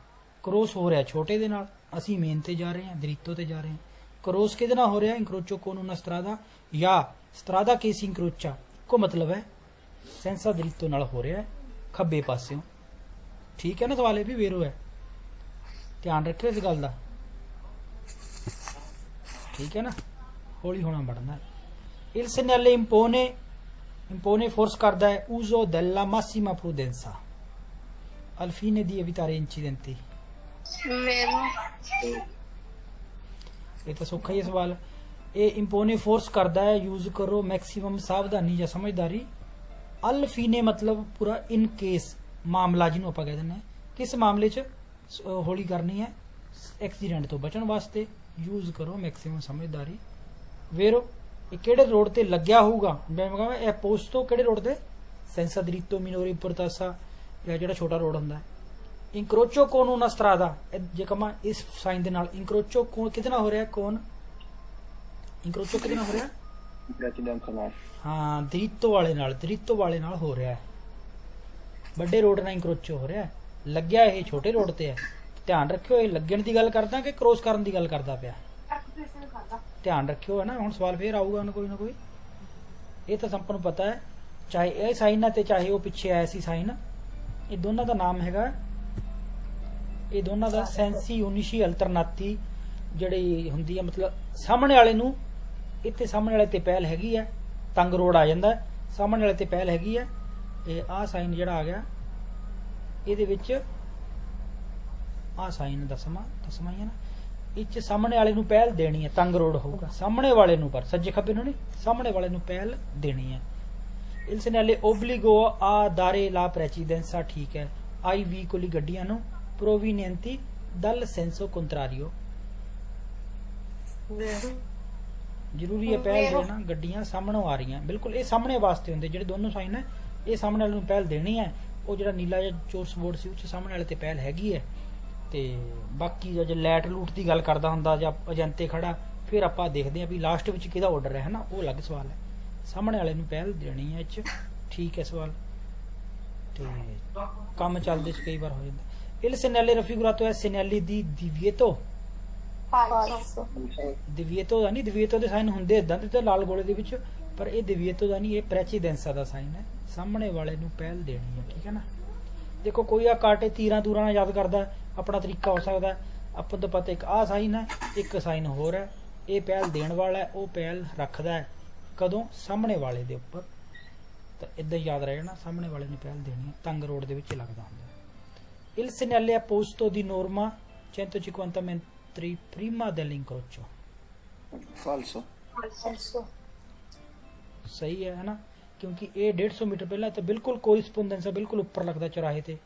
ਕ੍ਰੋਸ ਹੋ ਰਿਹਾ ਛੋਟੇ ਦੇ ਨਾਲ। ਅਸੀਂ ਮੇਨ ਤੇ ਜਾ ਰਹੇ ਹਾਂ, ਦ੍ਰਿਤੋ ਤੇ ਜਾ ਰਹੇ ਹਾਂ। ਕ੍ਰੋਸ ਕਿਹਦੇ ਨਾਲ ਹੋ ਰਿਹਾ? ਇੰਕਰੋਚੋ con una strada ਜਾਂ strada che si incrocia, ਇੱਕੋ ਮਤਲਬ ਹੈ, ਸੈਂਸਾ ਦ੍ਰਿਤੋ ਨਾਲ ਹੋ ਰਿਹਾ ਹੈ, ਖੱਬੇ ਪਾਸਿਓਂ। ਠੀਕ ਹੈ ਨਾ, ਸਵਾਲ ਇਹ ਵੀ ਵੇਰੋ ਹੈ, ਧਿਆਨ ਰੱਖਿਓ ਇਸ ਗੱਲ ਦਾ, ਠੀਕ ਹੈ ਨਾ। ਹੌਲੀ ਹੋਣਾ ਪੜਨਾ। Il segnale impone force ਕਰਦਾ ਹੈ uso della massima prudenza al fine di evitare incidenti। ਵੇਰੋ ਇਹ ਤਾਂ ਸੌਖਾ ਹੀ ਸਵਾਲ। ਇਹ impone force ਕਰਦਾ ਹੈ, ਯੂਜ਼ ਕਰੋ ਮੈਕਸਿਮਮ ਸਾਵਧਾਨੀ ਜਾਂ ਸਮਝਦਾਰੀ। al fine ਮਤਲਬ ਪੂਰਾ in case ਮਾਮਲਾ, ਜਿਹਨੂੰ ਆਪਾਂ ਕਹਿ ਦਿੰਦੇ ਹਾਂ ਕਿਸ ਮਾਮਲੇ 'ਚ ਹੌਲੀ ਕਰਨੀ ਹੈ, ਐਕਸੀਡੈਂਟ ਤੋਂ ਬਚਣ ਵਾਸਤੇ ਯੂਜ਼ ਕਰੋ ਮੈਕਸਿਮਮ ਸਮਝਦਾਰੀ। ਵੇਰੋ ਇਹ ਕਿਹੜੇ ਰੋਡ ਤੇ ਲੱਗਿਆ ਹੋਊਗਾ? ਮੈਂ ਕਹਾਂ ਇਹ ਪੋਸਟੋ ਕਿਹੜੇ ਰੋਡ ਤੇ? ਸੈਂਸਾ ਦ੍ਰਿਤੋ ਮਿਨੋਰੇ ਇੰਪੋਰਟੈਂਸਾ, ਜਾਂ ਜਿਹੜਾ ਛੋਟਾ ਰੋਡ ਹੁੰਦਾ। ਇੰਕਰੋਚੋ con una strada, ਜੇ ਕਹਾਂ ਇਸ ਸਾਈਨ ਦੇ ਨਾਲ ਇੰਕਰੋਚੋ ਕਿਹਦੇ ਨਾਲ ਹੋ ਰਿਹਾ? ਇੰਕਰੋਚੋ ਕਿਹਦੇ ਨਾਲ ਹੋ ਰਿਹਾ? ਪ੍ਰੈਸੀਡੈਂਸਾ ਨਾਲ। ਹਾਂ, ਦ੍ਰਿਤੋ ਵਾਲੇ ਨਾਲ ਹੋ ਰਿਹਾ ਹੈ। ਵੱਡੇ ਰੋਡ ਨਾਲ ਇੰਕਰੋਚੋ ਹੋ ਰਿਹਾ ਹੈ, ਲੱਗਿਆ ਇਹ ਛੋਟੇ ਰੋਡ ਤੇ ਹੈ। ਧਿਆਨ ਰੱਖਿਓ, ਇਹ ਲੱਗਣ ਦੀ ਗੱਲ ਕਰਦਾ ਕਿ ਕ੍ਰੋਸ ਕਰਨ ਦੀ ਗੱਲ ਕਰਦਾ ਪਿਆ, ਧਿਆਨ ਰੱਖਿਓ, ਹੈ ਨਾ। ਹੁਣ ਸਵਾਲ ਫੇਰ ਆਊਗਾ ਨਾ ਕੋਈ। ਇਹ ਤਾਂ ਆਪਾਂ ਨੂੰ ਪਤਾ ਹੈ, ਚਾਹੇ ਇਹ ਸਾਈਨ ਹੈ ਤੇ ਚਾਹੇ ਉਹ ਪਿੱਛੇ ਆਇਆ ਸੀ ਸਾਈਨ, ਇਹ ਦੋਨਾਂ ਦਾ ਨਾਮ ਹੈਗਾ, ਇਹ ਦੋਨਾਂ ਦਾ ਸੈਂਸੀ ਉਨਿਸ਼ੀ ਅਲਟਰਨਾਤੀ ਜਿਹੜੀ ਹੁੰਦੀ ਹੈ, ਮਤਲਬ ਸਾਹਮਣੇ ਵਾਲੇ ਨੂੰ, ਇੱਥੇ ਸਾਹਮਣੇ ਵਾਲੇ ਤੇ ਪਹਿਲ ਹੈਗੀ ਹੈ, ਤੰਗ ਰੋਡ ਆ ਜਾਂਦਾ, ਸਾਹਮਣੇ ਵਾਲੇ ਤੇ ਪਹਿਲ ਹੈਗੀ ਹੈ। ਇਹ ਆਹ ਸਾਈਨ ਜਿਹੜਾ ਆ ਗਿਆ ਇਹਦੇ ਵਿੱਚ ਆ ਸਾਈਨ ਦਸਵਾਂ ਹੀ ਹੈ ਨਾ, ਇਹ 'ਚ ਸਾਹਮਣੇ ਵਾਲੇ ਨੂੰ ਪਹਿਲ ਦੇਣੀ ਹੈ, ਤੰਗ ਰੋਡ ਹੋਊਗਾ ਸਾਹਮਣੇ ਵਾਲੇ ਨੂੰ, ਪਰ ਸੱਜੇ ਖੱਬੇ ਨੂੰ ਨਹੀਂ, ਸਾਹਮਣੇ ਵਾਲੇ ਨੂੰ ਪਹਿਲ ਦੇਣੀ ਹੈ। il segnale obbligo a dare la precedenza, ਠੀਕ ਹੈ, ai veicoli ਗੱਡੀਆਂ ਨੂੰ provenienti dal senso contrario, ਵੈਰੂ ਜ਼ਰੂਰੀ ਹੈ ਪਹਿਲ ਦੇਣਾ, ਗੱਡੀਆਂ ਸਾਹਮਣੋਂ ਆ ਰਹੀਆਂ, ਬਿਲਕੁਲ ਇਹ ਸਾਹਮਣੇ ਵਾਸਤੇ ਹੁੰਦੇ ਜਿਹੜੇ ਦੋਨੋਂ ਸਾਈਨ ਹੈ, ਇਹ ਸਾਹਮਣੇ ਵਾਲੇ ਨੂੰ ਪਹਿਲ ਦੇਣੀ ਹੈ। ਉਹ ਜਿਹੜਾ ਨੀਲਾ ਜਿਹਾ ਚੋਰਸ ਬੋਰਡ ਸੀ ਉਹ 'ਚ ਸਾਹਮਣੇ ਵਾਲੇ ਤੇ ਪਹਿਲ ਹੈਗੀ ਹੈ। ਤੇ ਬਾਕੀ ਜੇ ਲੈਟ ਲੂਟ ਦੀ ਗੱਲ ਕਰਦਾ ਹੁੰਦਾ ਜਾਂ ਏਜੰਟੇ ਖੜਾ, ਫਿਰ ਆਪਾਂ ਦੇਖਦੇ ਹਾਂ ਵੀ ਲਾਸਟ ਵਿੱਚ ਕਿਹਦਾ ਆਰਡਰ ਹੈ ਨਾ, ਉਹ ਅਲੱਗ ਸਵਾਲ ਹੈ। ਸਾਹਮਣੇ ਵਾਲੇ ਨੂੰ ਪਹਿਲ ਦੇਣੀ ਹੈ ਇਹ 'ਚ, ਠੀਕ ਹੈ ਸਵਾਲ। ਤੇ ਕੰਮ ਚੱਲਦੇ 'ਚ ਕਈ ਵਾਰ ਹੋ ਜਾਂਦਾ। il segnale raffigurato è segnale di divieto, falso, divieto ਦਾ ਨਹੀਂ, divieto ਦੇ ਸਾਈਨ ਹੁੰਦੇ ਇਦਾਂ ਤੇ ਲਾਲ ਗੋਲੇ ਦੇ ਵਿੱਚ, ਪਰ ਇਹ divieto ਦਾ ਨਹੀਂ, ਇਹ precedenza ਦਾ ਸਾਈਨ ਹੈ, ਸਾਹਮਣੇ ਵਾਲੇ ਨੂੰ ਪਹਿਲ ਦੇਣੀ ਹੈ, ਠੀਕ ਹੈ ਨਾ। ਦੇਖੋ ਕੋਈ ਆ ਕਾਟੇ ਤੀਰਾਂ ਤੂਰਾਂ ਨਾਲ ਯਾਦ ਕਰਦਾ, ਆਪਣਾ ਤਰੀਕਾ ਹੋ ਸਕਦਾ। ਆਪਾਂ ਤੋਂ ਪਤਾ ਇੱਕ ਆਹ ਸਾਈਨ ਹੈ, ਇੱਕ ਸਾਈਨ ਹੋਰ ਹੈ, ਇਹ ਪਹਿਲ ਦੇਣ ਵਾਲਾ ਹੈ, ਉਹ ਪਹਿਲ ਰੱਖਦਾ ਹੈ ਕਦੋਂ, ਸਾਹਮਣੇ ਵਾਲੇ ਦੇ ਉੱਪਰ। ਤਾਂ ਇਦਾਂ ਯਾਦ ਰਹਿ ਜਾਣਾ, ਸਾਹਮਣੇ ਵਾਲੇ ਨੇ ਪਹਿਲ ਦੇਣੀ ਹੈ, ਤੰਗ ਰੋਡ ਦੇ ਵਿੱਚ ਲੱਗਦਾ ਹੁੰਦਾ। il segnale apposto di norma 150 metri prima dell'incrocio, falso, falso, ਸਹੀ ਹੈ ਨਾ, ਕਿਉਂਕਿ ਇਹ 150 ਮੀਟਰ ਪਹਿਲਾਂ ਤਾਂ ਬਿਲਕੁਲ ਕੋਰਿਸਪੋਂਡੈਂਸ ਹੈ, ਬਿਲਕੁਲ ਉੱਪਰ ਲੱਗਦਾ ਚੌਰਾਹੇ ਤੇ।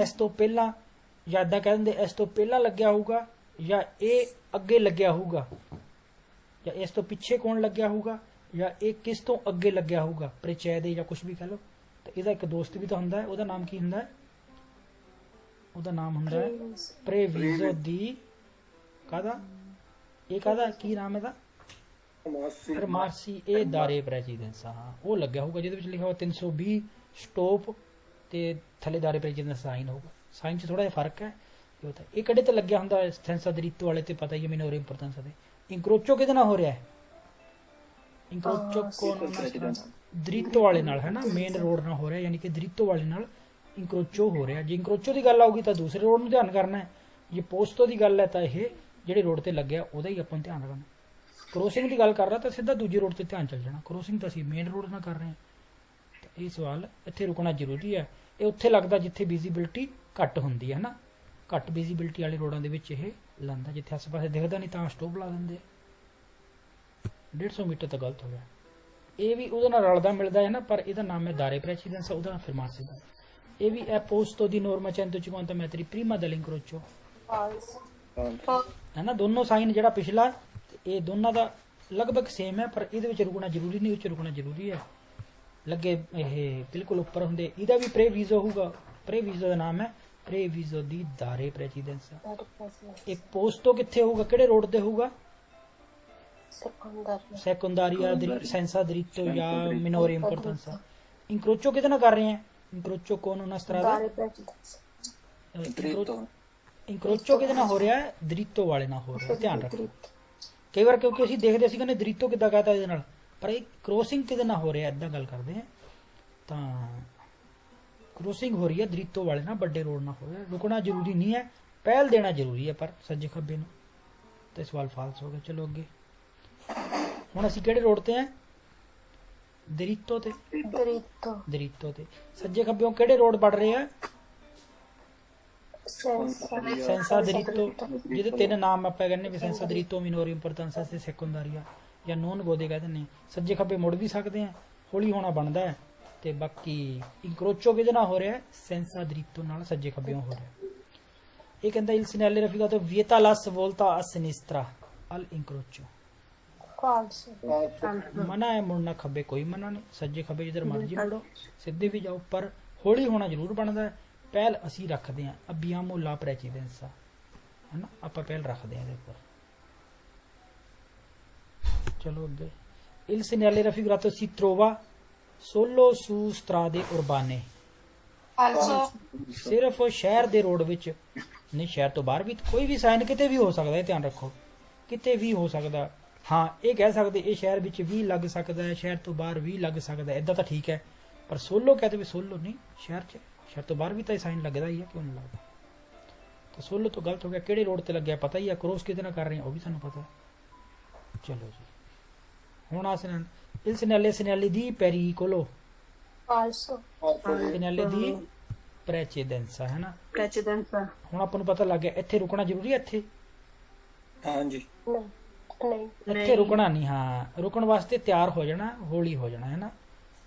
ਇਸ ਤੋਂ ਪਹਿਲਾਂ ਜਾਂ ਏਦਾਂ ਕਹਿ ਦਿੰਦੇ, ਇਸ ਤੋਂ ਪਹਿਲਾਂ ਲੱਗਿਆ ਹੋਊਗਾ ਜਾਂ ਇਹ ਅੱਗੇ ਲੱਗਿਆ ਹੋਊਗਾ, ਜਾਂ ਇਸ ਤੋਂ ਪਿੱਛੇ ਕੌਣ ਲੱਗਿਆ ਹੋਊਗਾ, ਜਾਂ ਇਹ ਕਿਸ ਤੋਂ ਅੱਗੇ ਲੱਗਿਆ ਹੋਊਗਾ, ਪਰਿਚੈ ਦੇ ਜਾਂ ਕੁਝ ਵੀ ਕਹਿ ਲਓ। ਤਾਂ ਇਹਦਾ ਇੱਕ ਦੋਸਤ ਵੀ ਤਾਂ ਹੁੰਦਾ ਹੈ, ਉਹਦਾ ਨਾਮ ਕੀ ਹੁੰਦਾ ਹੈ? ਉਹਦਾ ਨਾਮ ਹੁੰਦਾ ਹੈ ਪ੍ਰੇਵੀਜ਼ੋ ਦੀ ਕਾਹਦਾ, ਇਹ ਕਾਹਦਾ ਕੀ ਨਾਮ ਇਹਦਾ? ਰਮਾਰਸੀ ਇਹ ਦਾਰੇ ਪ੍ਰੈਸੀਡੈਂਸਾ, ਹਾਂ ਉਹ ਲੱਗਿਆ ਹੋਊਗਾ ਜਿਹਦੇ ਵਿੱਚ ਲਿਖਿਆ ਹੋਇਆ 320 ਸਟੋਪ ਤੇ ਥੱਲੇ ਦਾਰੇ ਪ੍ਰੈਸੀਡੈਂਸ ਸਾਈਨ ਹੋਊਗਾ। ਸਾਈਨ 'ਚ ਥੋੜਾ ਜਿਹਾ ਫਰਕ ਹੈ। ਇਹ ਕਿਹੜੇ ਤੇ ਲੱਗਿਆ ਹੁੰਦਾ? ਸੈਂਸਾ ਦਰੀਤੋ ਵਾਲੇ ਤੇ ਪਤਾ ਹੀ ਹੈ ਮਿਨੋਰੇ ਇੰਪੋਰਟੈਂਸ ਦੇ। ਇੰਕਰੋਚੋ ਕਿਹਦੇ ਨਾਲ ਹੋ ਰਿਹਾ ਹੈ? ਇੰਕਰੋਚੋ ਕੋਨ ਦਰੀਤੋ ਵਾਲੇ ਨਾਲ ਹੈ ਨਾ, ਮੇਨ ਰੋਡ ਨਾਲ ਹੋ ਰਿਹਾ, ਯਾਨੀ ਕਿ ਦਰੀਤੋ ਵਾਲੇ ਨਾਲ ਇੰਕਰੋਚੋ ਹੋ ਰਿਹਾ। ਜੇ ਇੰਕਰੋਚੋ ਦੀ ਗੱਲ ਆਊਗੀ ਤਾਂ ਦੂਸਰੇ ਰੋਡ ਨੂੰ ਧਿਆਨ ਕਰਨਾ ਹੈ, ਜੇ ਪੋਸਟੋ ਦੀ ਗੱਲ ਹੈ ਤਾਂ ਇਹ ਜਿਹੜੇ ਰੋਡ ਤੇ ਲੱਗਿਆ ਉਹਦਾ ਹੀ ਆਪਾਂ ਨੂੰ ਧਿਆਨ ਰੱਖਣਾ। ਕ੍ਰੋਸਿੰਗ ਦੀ ਗੱਲ ਕਰ ਰਹਾ ਤਾਂ ਸਿੱਧਾ ਦੂਜੇ ਰੋਡ ਤੇ ਧਿਆਨ ਚੱਲ ਜਾਣਾ, ਕ੍ਰੋਸਿੰਗ ਤਾਂ ਅਸੀਂ ਮੇਨ ਰੋਡ ਨਾਲ ਕਰ ਰਹੇ ਹਾਂ। ਤਾਂ ਇਹ ਸਵਾਲ ਇੱਥੇ ਰੁਕਣਾ ਜ਼ਰੂਰੀ ਹੈ। ਇਹ ਉੱਥੇ ਲੱਗਦਾ ਜਿੱਥੇ ਵਿਜ਼ਿਬਿਲਿਟੀ ਘੱਟ ਹੁੰਦੀ ਹੈ ਨਾ, ਘੱਟ ਵਿਜ਼ਿਬਿਲਿਟੀ ਵਾਲੇ ਰੋਡਾਂ ਦੇ ਵਿੱਚ ਇਹ ਲਾਉਂਦਾ, ਜਿੱਥੇ ਆਸੇ ਪਾਸੇ ਦਿਖਦਾ ਨਹੀਂ ਤਾਂ ਸਟੋਪ ਲਾ ਦਿੰਦੇ। 150 ਮੀਟਰ ਤਾਂ ਗਲਤ ਹੋ ਗਿਆ। ਇਹ ਵੀ ਉਹਦੇ ਨਾਲ ਰਲਦਾ ਮਿਲਦਾ ਹੈ ਨਾ, ਪਰ ਇਹਦਾ ਨਾਮ ਹੈ ਦਾਰੇ ਪ੍ਰੈਸੀਡੈਂਸ, ਉਹਦਾ ਨਾਮ ਫਰਮਾਸੀ ਦਾ। ਇਹ ਵੀ ਹੈ ਪੋਸਟੋ ਦੀ ਨੋਰਮਾ 150 metri prima dell'incrocio, falso, ਹੈ ਨਾ। ਦੋਨੋਂ ਸਾਈਨ ਜਿਹੜਾ ਪਿਛਲਾ ਇਹ ਦੋਨਾਂ ਦਾ ਲਗਭਗ ਸੇਮ ਹੈ, ਪਰ ਇਹਦੇ ਵਿੱਚ ਰੁਕਣਾ ਜ਼ਰੂਰੀ ਨਹੀਂ, ਵਿੱਚ ਰੁਕਣਾ ਜ਼ਰੂਰੀ ਹੈ। ਲੱਗੇ ਇਹ ਬਿਲਕੁਲ ਉੱਪਰ ਹੁੰਦੇ। ਇਹਦਾ ਵੀ ਪ੍ਰੇਵੀਜ਼ੋ ਹੋਊਗਾ, ਪ੍ਰੇਵੀਜ਼ੋ ਦਾ ਨਾਮ ਹੈ ਪ੍ਰੇਵੀਜ਼ੋ ਦੀ ਦਾਰੇ ਪ੍ਰੈਸੀਡੈਂਸ। ਇੱਕ ਪੋਸਟੋ ਕਿੱਥੇ ਹੋਊਗਾ, ਕਿਹੜੇ ਰੋਡ ਤੇ ਹੋਊਗਾ? secondario, ਸੈਕੰਦਾਰੀਆ ਸੈਂਸਾ ਦਰੀਤੋ ਜਾਂ ਮਿਨੋਰੇ ਇੰਪੋਰਟੈਂਸ। ਇੰਕਰੋਚੋ ਕਿਹਦੇ ਨਾਲ ਕਰ ਰਹੇ ਹੈ? ਇੰਕਰੋਚੋ ਕੋਨ una strada, dare precedenza, dritto, ਇੰਕਰੋਚੋ ਕਿਹਦੇ ਨਾਲ ਹੋ ਰਿਹਾ ਹੈ? ਦਰੀਤੋ ਵਾਲੇ ਨਾਲ ਹੋ ਰਿਹਾ, ਧਿਆਨ ਰੱਖੋ। dritto, ਕਈ ਵਾਰ ਕਿਉਂਕਿ ਅਸੀਂ ਦੇਖਦੇ ਸੀ ਕਹਿੰਦੇ ਦਰੀਤੋ ਕਿੱਦਾਂ ਕਹਤਾ ਇਹਦੇ ਨਾਲ, ਪਰ ਇਹ ਕ੍ਰੋਸਿੰਗ ਕਿਹਦੇ ਨਾਲ ਹੋ ਰਿਹਾ ਇਦਾਂ ਗੱਲ ਕਰਦੇ ਆ। ਤਾਂ ਕ੍ਰੋਸਿੰਗ ਹੋ ਰਹੀ ਹੈ ਦਰੀਤੋ ਵਾਲੇ ਨਾਲ, ਵੱਡੇ ਰੋਡ ਨਾਲ ਹੋ ਰਿਹਾ। ਰੁਕਣਾ ਜ਼ਰੂਰੀ ਨਹੀਂ ਹੈ, ਪਹਿਲ ਦੇਣਾ ਜ਼ਰੂਰੀ ਹੈ ਪਰ ਸੱਜੇ ਖੱਬੇ ਨੂੰ। ਤੇ ਸਵਾਲ ਫਾਲਸ ਹੋ ਗਿਆ। ਚਲੋ ਅੱਗੇ। ਹੁਣ ਅਸੀਂ ਕਿਹੜੇ ਰੋਡ ਤੇ ਆ? ਦਰੀਤੋ ਤੇ। dritto, ਦਰੀਤੋ ਤੇ ਸੱਜੇ ਖੱਬਿਓਂ ਕਿਹੜੇ ਰੋਡ ਵੜ ਰਹੇ ਆ? senza, ਸੈਂਸਾ ਦਰੀਤੋ, ਜਿਹਦੇ ਤਿੰਨ ਨਾਮ ਆਪਾਂ ਕਹਿੰਦੇ ਵੀ ਸੈਂਸਾ ਦਰੀਤੋ, ਮਿਨੋਰੀ ਇੰਪੋਰਟੈਂਸਾ ਤੇ ਸੈਕੰਦਾਰੀਆ ਜਾਂ ਨੋਨ ਗੋਦੇ ਕਹਿ ਦਿੰਦੇ। ਸੱਜੇ ਖੱਬੇ ਮੁੜ ਵੀ ਸਕਦੇ ਆ, ਹੌਲੀ ਹੋਣਾ ਬਣਦਾ ਹੈ। ਤੇ ਬਾਕੀ ਇੰਕਰੋਚੋ ਕਿਹਦੇ ਨਾਲ ਹੋ ਰਿਹਾ ਹੈ? ਸੈਂਸਾ ਦਰੀਤੋ ਨਾਲ ਸੱਜੇ ਖੱਬਿਓਂ ਹੋ ਰਿਹਾ। ਇਹ ਕਹਿੰਦਾ il segnale raffigurato vieta la svolta a sinistra al incrocio, falso, ਮਨਾ ਹੈ ਮੁੜਨਾ ਖੱਬੇ, ਕੋਈ ਮਨਾ ਨਹੀਂ। ਸੱਜੇ ਖੱਬੇ ਜਿੱਧਰ ਮਰਜ਼ੀ ਮੁੜੋ, ਸਿੱਧੇ ਵੀ ਜਾਓ, ਪਰ ਹੌਲੀ ਹੋਣਾ ਜ਼ਰੂਰ ਬਣਦਾ ਹੈ। ਪਹਿਲ ਅਸੀਂ ਰੱਖਦੇ ਹਾਂ abbiamo la precedenza, ਹੈ ਨਾ, ਆਪਾਂ ਪਹਿਲ ਰੱਖਦੇ ਹਾਂ ਇਹਦੇ ਉੱਪਰ। ਚਲੋ ਅੱਗੇ। il segnale raffigurato si trova solo su strade urbane, falso, ਸਿਰਫ ਸ਼ਹਿਰ ਦੇ ਰੋਡ ਵਿੱਚ ਨਹੀਂ, ਸ਼ਹਿਰ ਤੋਂ ਬਾਹਰ ਵੀ ਕੋਈ ਵੀ ਸਾਈਨ ਕਿਤੇ ਵੀ ਹੋ ਸਕਦਾ ਹੈ, ਧਿਆਨ ਰੱਖੋ, ਕਿਤੇ ਵੀ ਹੋ ਸਕਦਾ। ਹਾਂ ਇਹ ਕਹਿ ਸਕਦੇ ਇਹ ਸ਼ਹਿਰ ਵਿੱਚ ਵੀ ਲੱਗ ਸਕਦਾ ਹੈ, ਸ਼ਹਿਰ ਤੋਂ ਬਾਹਰ ਵੀ ਲੱਗ ਸਕਦਾ ਹੈ, ਇਦਾਂ ਤਾਂ ਠੀਕ ਹੈ। ਪਰ ਸੋਲੋ ਕਹਤੇ ਵੀ ਸੋਲੋ ਨਹੀਂ, ਸ਼ਹਿਰ 'ਚ, ਸ਼ਹਿਰ ਤੋਂ ਬਾਹਰ ਵੀ ਤਾਂ ਇਹ ਸਾਈਨ ਲੱਗਦਾ ਹੀ ਹੈ, ਕਿਉਂ ਨਹੀਂ ਲੱਗਦਾ? ਤਾਂ ਸੋਲੋ ਤੋਂ ਗਲਤ ਹੋ ਗਿਆ। ਕਿਹੜੇ ਰੋਡ ਤੇ ਲੱਗਿਆ ਪਤਾ ਹੀ ਹੈ, ਕ੍ਰੋਸ ਕਿਤੇ ਨਾਲ ਕਰ ਰਹੇ ਹਾਂ ਉਹ ਵੀ ਸਾਨੂੰ ਪਤਾ ਹੈ। ਚਲੋ ਜੀ, ਹੁਣ ਆਸਨ il segnale di pericolo, falso, segnale di ਪ੍ਰੈਚੀਡੈਂਸਾ ਹੈ ਨਾ। precedenza, ਹੁਣ ਆਪਾਂ ਨੂੰ ਪਤਾ ਲੱਗ ਗਿਆ ਇੱਥੇ ਰੁਕਣਾ ਜ਼ਰੂਰੀ ਹੈ। ਇੱਥੇ हाँ जी नहीं ਇੱਥੇ ਰੁਕਣਾ ਨਹੀਂ, ਹਾਂ ਰੁਕਣ ਵਾਸਤੇ ਤਿਆਰ ਹੋ ਜਾਣਾ, ਹੌਲੀ ਹੋ ਜਾਣਾ ਹੈ ਨਾ।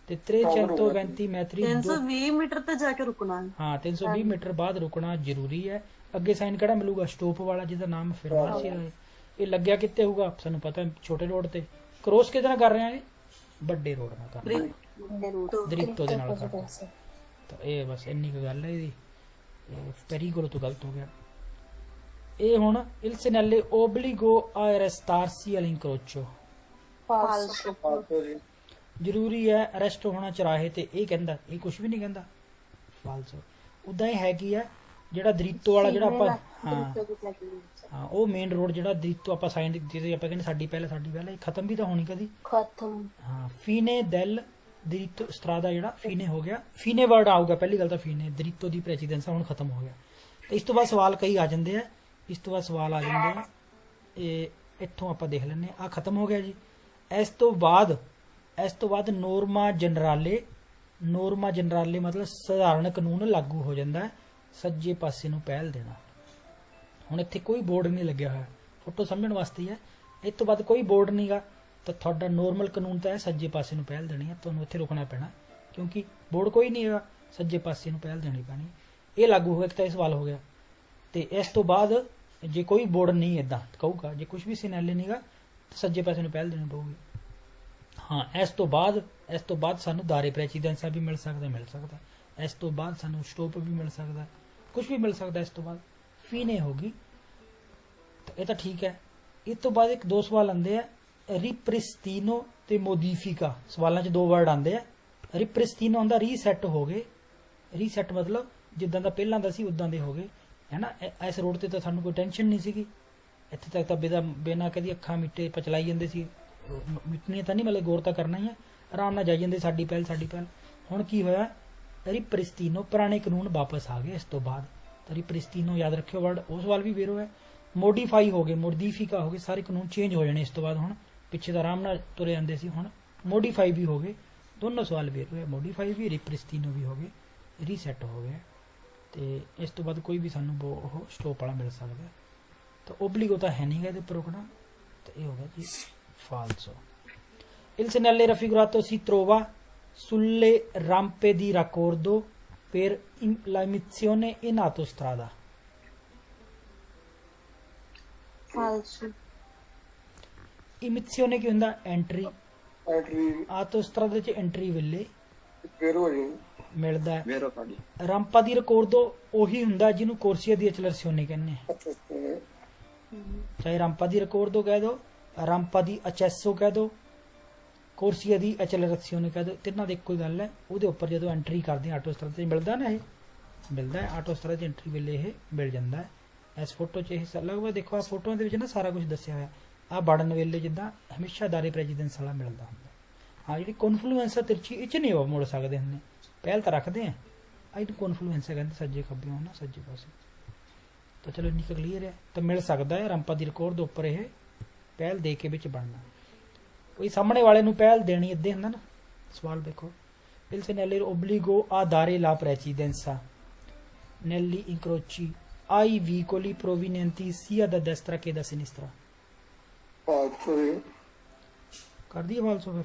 ਤੇ 320 ਮੈਤਰੀ 320 ਮੀਟਰ ਤੇ ਜਾ ਕੇ ਰੁਕਣਾ ਹੈ। ਹਾਂ 320 ਮੀਟਰ ਬਾਅਦ ਰੁਕਣਾ ਜ਼ਰੂਰੀ ਹੈ। ਅੱਗੇ ਸਾਈਨ ਕਿਹੜਾ ਮਿਲੂਗਾ? ਸਟੋਪ ਵਾਲਾ, ਜਿਹਦਾ ਨਾਮ ਫਿਰ ਮਾਰਸ਼ੀਆ ਹੈ। ਇਹ ਲੱਗਿਆ ਕਿੱਥੇ ਹੋਊਗਾ ਸਾਨੂੰ ਪਤਾ, ਛੋਟੇ ਰੋਡ ਤੇ। ਕ੍ਰੋਸ ਕਿਹਦੇ ਨਾਲ ਕਰ ਰਹੇ ਆ? ਇਹ ਵੱਡੇ ਰੋਡ ਨਾਲ ਕਰ ਰਹੇ ਆ, ਦਰਿੱਤੋ ਦੇ ਨਾਲ ਕਰ ਰਹੇ ਆ। ਤਾਂ ਇਹ ਬਸ ਇੰਨੀ ਕੁ ਗੱਲ ਹੈ ਇਹਦੀ। ਪੈਰੀਗੋਲੋ ਤੋਂ ਗਲਤ ਹੋ ਗਿਆ ਇਹ। ਹੁਣ il segnale obbligo a arrestarsi all'incrocio, falso फालसो जी ਜ਼ਰੂਰੀ ਹੈ ਅਰੈਸਟ ਹੋਣਾ ਚਰਾਹੇ ਤੇ। ਇਹ ਕਹਿੰਦਾ, ਇਹ ਕੁਝ ਵੀ ਨਹੀਂ ਕਹਿੰਦਾ, ਫਾਲਸੋ। ਉਦਾਂ ਹੀ ਹੈ ਕੀ ਹੈ, ਜਿਹੜਾ ਦਰੀਤੋ ਵਾਲਾ ਜਿਹੜਾ ਆਪਾਂ ਹਾਂ ਉਹ ਮੇਨ ਰੋਡ ਜਿਹੜਾ ਦਰੀਤੋ ਆਪਾਂ ਸਾਈਨ ਜਿਹਦੇ ਆਪਾਂ ਕਹਿੰਦੇ ਸਾਡੀ ਪਹਿਲ ਇਹ ਖਤਮ ਵੀ ਤਾਂ ਹੋਣੀ ਕਦੀ। खत्म ਹਾਂ ਫੀਨੇ ਦੈਲ ਦਰੀਤੋ ਸਟਰਾਦਾ, ਜਿਹੜਾ ਫੀਨੇ ਹੋ ਗਿਆ, ਫੀਨੇ ਵਰਡ ਆਊਗਾ ਪਹਿਲੀ ਗੱਲ ਤਾਂ। ਫੀਨੇ ਦਰੀਤੋ ਦੀ ਪ੍ਰੈਸੀਡੈਂਸਾ ਹੁਣ ਖਤਮ ਹੋ ਗਿਆ। ਤੇ ਇਸ ਤੋਂ ਬਾਅਦ ਸਵਾਲ ਕਈ ਆ ਜਾਂਦੇ ਆ, ਇਹ ਇੱਥੋਂ ਆਪਾਂ ਦੇਖ ਲੈਂਦੇ ਆ। ਖਤਮ ਹੋ ਗਿਆ ਜੀ। ਇਸ ਤੋਂ ਬਾਅਦ ਨੋਰਮਾ ਜਨਰਾਲੇ ਮਤਲਬ ਸਧਾਰਨ ਕਾਨੂੰਨ ਲਾਗੂ ਹੋ ਜਾਂਦਾ ਹੈ। ਸੱਜੇ ਪਾਸੇ ਨੂੰ ਪਹਿਲ ਦੇਣਾ। ਹੁਣ ਇੱਥੇ ਕੋਈ ਬੋਰਡ ਨਹੀਂ ਲੱਗਿਆ ਹੋਇਆ, ਫੋਟੋ ਸਮਝਣ ਵਾਸਤੇ ਹੀ ਹੈ। ਇਸ ਤੋਂ ਬਾਅਦ ਕੋਈ ਬੋਰਡ ਨਹੀਂਗਾ ਤਾਂ ਤੁਹਾਡਾ ਨੋਰਮਲ ਕਾਨੂੰਨ ਤਾਂ ਹੈ ਸੱਜੇ ਪਾਸੇ ਨੂੰ ਪਹਿਲ ਦੇਣੀ ਹੈ। ਤੁਹਾਨੂੰ ਇੱਥੇ ਰੁਕਣਾ ਪੈਣਾ ਕਿਉਂਕਿ ਬੋਰਡ ਕੋਈ ਨਹੀਂ ਹੈਗਾ, ਸੱਜੇ ਪਾਸੇ ਨੂੰ ਪਹਿਲ ਦੇਣੀ ਪੈਣੀ। ਇਹ ਲਾਗੂ ਹੋਇਆ, ਇੱਕ ਤਾਂ ਇਹ ਸਵਾਲ ਹੋ ਗਿਆ। ਤੇ ਇਸ ਤੋਂ ਬਾਅਦ ਜੇ ਕੋਈ ਬੋਰਡ ਨਹੀਂ ਇਦਾਂ ਕਹੂਗਾ, ਜੇ ਕੁਝ ਵੀ ਸਿਨਾਲੇ ਨਹੀਂਗਾ ਤਾਂ ਸੱਜੇ ਪਾਸੇ ਨੂੰ ਪਹਿਲ ਦੇਣੀ ਪਊਗੀ। ਹਾਂ ਇਸ ਤੋਂ ਬਾਅਦ ਸਾਨੂੰ ਦਾਰੇ ਪ੍ਰੈਸੀਡੈਂਸਾ ਵੀ ਮਿਲ ਸਕਦਾ। ਇਸ ਤੋਂ ਬਾਅਦ ਸਾਨੂੰ ਸਟੋਪ ਵੀ ਮਿਲ ਸਕਦਾ, ਕੁਝ ਵੀ ਮਿਲ ਸਕਦਾ। ਇਸ ਤੋਂ ਬਾਅਦ ਫੀਨੇ ਹੋਗੀ ਤਾਂ ਇਹ ਤਾਂ ਠੀਕ ਹੈ। ਇਸ ਤੋਂ ਬਾਅਦ ਇੱਕ ਦੋ ਸਵਾਲ ਆਉਂਦੇ ਆ, ਰਿਪ੍ਰਿਸਤੀਨੋ ਤੇ ਮੋਡੀਫਿਕਾ। ਸਵਾਲਾਂ 'ਚ ਦੋ ਵਰਡ ਆਉਂਦੇ ਆ। ਰਿਪ੍ਰਿਸਤੀਨੋ ਹੁੰਦਾ ਰੀਸੈਟ ਹੋ ਗਏ, ਰੀਸੈਟ ਮਤਲਬ ਜਿੱਦਾਂ ਦਾ ਪਹਿਲਾਂ ਦਾ ਸੀ ਉਦਾਂ ਦੇ ਹੋ ਗਏ ਹੈ ਨਾ। ਇਸ ਰੋਡ ਤੇ ਤਾਂ ਸਾਨੂੰ ਕੋਈ ਟੈਨਸ਼ਨ ਨਹੀਂ ਸੀਗੀ, ਇੱਥੇ ਤੱਕ ਤਾਂ ਬਿਨਾਂ ਕਦੀ ਅੱਖਾਂ ਮਿੱਟੇ ਪਚਲਾਈ ਜਾਂਦੇ ਸੀ। ਮਿਟਣੀਆਂ ਤਾਂ ਨਹੀਂ, ਮਤਲਬ ਗੌਰ ਤਾਂ ਕਰਨਾ ਹੀ ਹੈ, ਆਰਾਮ ਨਾਲ ਜਾਈ ਜਾਂਦੇ ਸਾਡੀ ਪਹਿਲ। ਹੁਣ ਕੀ ਹੋਇਆ? ਰਿਪ੍ਰਿਸਤੀਨੋ, ਪੁਰਾਣੇ ਕਾਨੂੰਨ ਵਾਪਸ ਆ ਗਏ। ਇਸ ਤੋਂ ਬਾਅਦ ਤਾਂ ਰਿਪ੍ਰਿਸਤੀਨੋ ਯਾਦ ਰੱਖਿਓ ਵਰਡ, ਉਹ ਸਵਾਲ ਵੀ ਵੇਰੋ ਹੈ। ਮੋਡੀਫਾਈ ਹੋ ਗਏ, ਮੋਡੀਫਿਕਾ ਹੋ ਗਏ, ਸਾਰੇ ਕਾਨੂੰਨ ਚੇਂਜ ਹੋ ਜਾਣੇ ਇਸ ਤੋਂ ਬਾਅਦ। ਹੁਣ ਪਿੱਛੇ ਤਾਂ ਆਰਾਮ ਨਾਲ ਤੁਰੇ ਜਾਂਦੇ ਸੀ, ਹੁਣ ਮੋਡੀਫਾਈ ਵੀ ਹੋ ਗਏ। ਦੋਨੋਂ ਸਵਾਲ ਵੇਰੋ ਹੈ, ਮੋਡੀਫਾਈ ਵੀ, ਰਿਪ੍ਰਿਸਤੀਨੋ ਵੀ ਹੋ ਗਏ, ਰੀਸੈਟ ਹੋ ਗਏ। ਤੇ ਇਸ ਤੋਂ ਬਾਅਦ ਕੋਈ ਵੀ ਸਾਨੂੰ ਉਹ ਸਟੋਪ ਵਾਲਾ ਮਿਲ ਸਕਦਾ। ਤਾਂ ਓਬਲੀਗੋ ਤਾਂ ਹੈ ਨਹੀਂਗਾ ਇਹਦੇ ਉੱਪਰ ਰੁਕਣਾ, ਤੇ ਇਹ ਹੋ ਗਿਆ ਜੀ falso. Il segnale raffigurato si trova sulle rampe di raccordo per la emissione in autostrada. falso, Emissione ਕੀ ਹੁੰਦਾ? ਐਂਟਰੀ। एंट्री ਆਟੋਸਟਰਾਦਾ 'ਚ ਐਂਟਰੀ ਵੇਲੇ वेरो जी ਮਿਲਦਾ ਹੈ। वेरो पाड़ी ਰਾਂਪਾ ਦੀ ਰਿਕੋਰਡੋ ਉਹੀ ਹੁੰਦਾ ਜਿਹਨੂੰ ਕੋਰਸੀਆ ਦੀ ਐਚਲਰੇਸ਼ਨੇ ਕਹਿੰਦੇ ਆ। ਚਾਹੇ ਰਾਂਪਾ ਦੀ ਰਿਕੋਰਡੋ ਕਹਿ ਦੋ, ਰਾਂਪਾ ਦੀ ਅਚੈਸੋ ਕਹਿ ਦੋ, ਕੋਰਸੀਆ ਦੀ ਐਚਲਰੇਸ਼ਨੇ ਕਹਿ ਦੋ, ਤਿੰਨਾਂ ਦੀ ਇੱਕੋ ਹੀ ਗੱਲ ਹੈ। ਉਹਦੇ ਉੱਪਰ ਜਦੋਂ ਐਂਟਰੀ ਕਰਦੇ ਆ ਆਟੋਸਟਰਾਦਾ 'ਚ ਮਿਲਦਾ ਨਾ, ਇਹ ਮਿਲਦਾ ਹੈ ਆਟੋਸਟਰਾਦਾ 'ਚ ਐਂਟਰੀ ਵੇਲੇ ਇਹ ਮਿਲ ਜਾਂਦਾ ਹੈ। ਇਸ ਫੋਟੋ 'ਚ ਇਹ ਲਗਭਗ ਦੇਖੋ, ਆ ਫੋਟੋਆਂ ਦੇ ਵਿੱਚ ਨਾ ਸਾਰਾ ਕੁਝ ਦੱਸਿਆ ਹੋਇਆ। ਆ ਵੜਨ ਵੇਲੇ ਜਿੱਦਾਂ ਹਮੇਸ਼ਾ ਦਾਰੇ ਪ੍ਰੈਜ਼ੀਡੈਂਸ ਵਾਲਾ ਮਿਲਦਾ ਹੁੰਦਾ। ਹਾਂ ਜਿਹੜੀ ਕੌਨਫਲੂਐਂਸ ਆ ਤਿਰਛੀ, ਇਹ 'ਚ ਨਹੀਂ ਉਹ ਮੋੜ ਸਕਦੇ ਹੁੰਦੇ, ਪਹਿਲ ਤਾਂ ਰੱਖਦੇ ਆ। ਇਹਨੂੰ ਕੌਨਫਲੂਐਂਸ ਕਹਿੰਦੇ, ਸੱਜੇ ਖੱਬੇ ਹੋਣਾ, ਸੱਜੇ ਪਾਸੇ। ਤਾਂ ਚਲੋ ਇੰਨੀ ਕੁ ਕਲੀਅਰ ਹੈ। ਤਾਂ ਮਿਲ ਸਕਦਾ ਹੈ ਰਾਂਪਾ ਦੀ ਰਿਕੋਰਡ ਦੇ ਉੱਪਰ ਇਹ ਪਹਿਲ ਦੇ ਕੇ ਵਿੱਚ ਬਣਨਾ। ਕੋਈ ਸਾਹਮਣੇ ਵਾਲੇ ਨੂੰ ਪਹਿਲ ਦੇਣੀ ਇੱਦਾਂ ਹੁੰਦਾ ਨਾ। ਸਵਾਲ ਦੇਖੋ, il segnale obbligo a dare la precedenza negli incroci ai veicoli provenienti sia da destra che da sinistra. फालसो जी ਕਰ ਦਈਏ ਫਾਲਸੋ ਫਿਰ?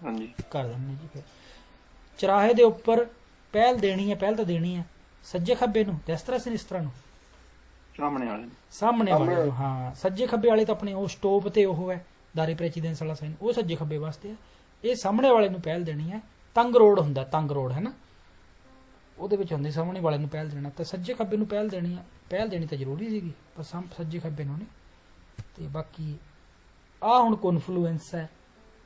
हाँ जी ਕਰ ਦਿੰਦੇ ਜੀ। ਫਿਰ ਚਰਾਹੇ ਦੇ ਉੱਪਰ ਪਹਿਲ ਦੇਣੀ ਹੈ, ਪਹਿਲ ਤਾਂ ਦੇਣੀ ਹੈ ਸੱਜੇ ਖੱਬੇ ਨੂੰ, ਦੈਸਤਰਾ ਸਿਨਿਸਤਰਾ ਨੂੰ, सामने वाले ਸਾਹਮਣੇ ਵਾਲੇ ਨੂੰ। ਹਾਂ ਸੱਜੇ ਖੱਬੇ ਵਾਲੇ ਤਾਂ ਆਪਣੇ ਉਹ ਸਟੋਪ ਤੇ ਉਹ ਹੈ ਦਾਰੇ ਪ੍ਰੈਸੀਡੈਂਸ ਵਾਲਾ ਸਾਈਨ, ਉਹ ਸੱਜੇ ਖੱਬੇ ਵਾਸਤੇ ਹੈ। ਇਹ ਸਾਹਮਣੇ ਵਾਲੇ ਨੂੰ ਪਹਿਲ ਦੇਣੀ ਹੈ। ਤੰਗ ਰੋਡ ਹੁੰਦਾ, ਤੰਗ ਰੋਡ ਹੈ ਨਾ, ਉਹਦੇ ਵਿੱਚ ਹੁੰਦੀ ਸਾਹਮਣੇ ਵਾਲੇ ਨੂੰ ਪਹਿਲ ਦੇਣਾ। ਤਾਂ ਸੱਜੇ ਖੱਬੇ ਨੂੰ ਪਹਿਲ ਦੇਣੀ ਹੈ। ਪਹਿਲ ਦੇਣੀ ਤਾਂ ਜ਼ਰੂਰੀ ਸੀਗੀ, ਪਰ ਸੱਜੇ ਖੱਬੇ ਨੂੰ ਨਹੀਂ। ਤੇ ਬਾਕੀ ਆ ਹੁਣ ਕੌਨਫਲੂਐਂਸ ਹੈ,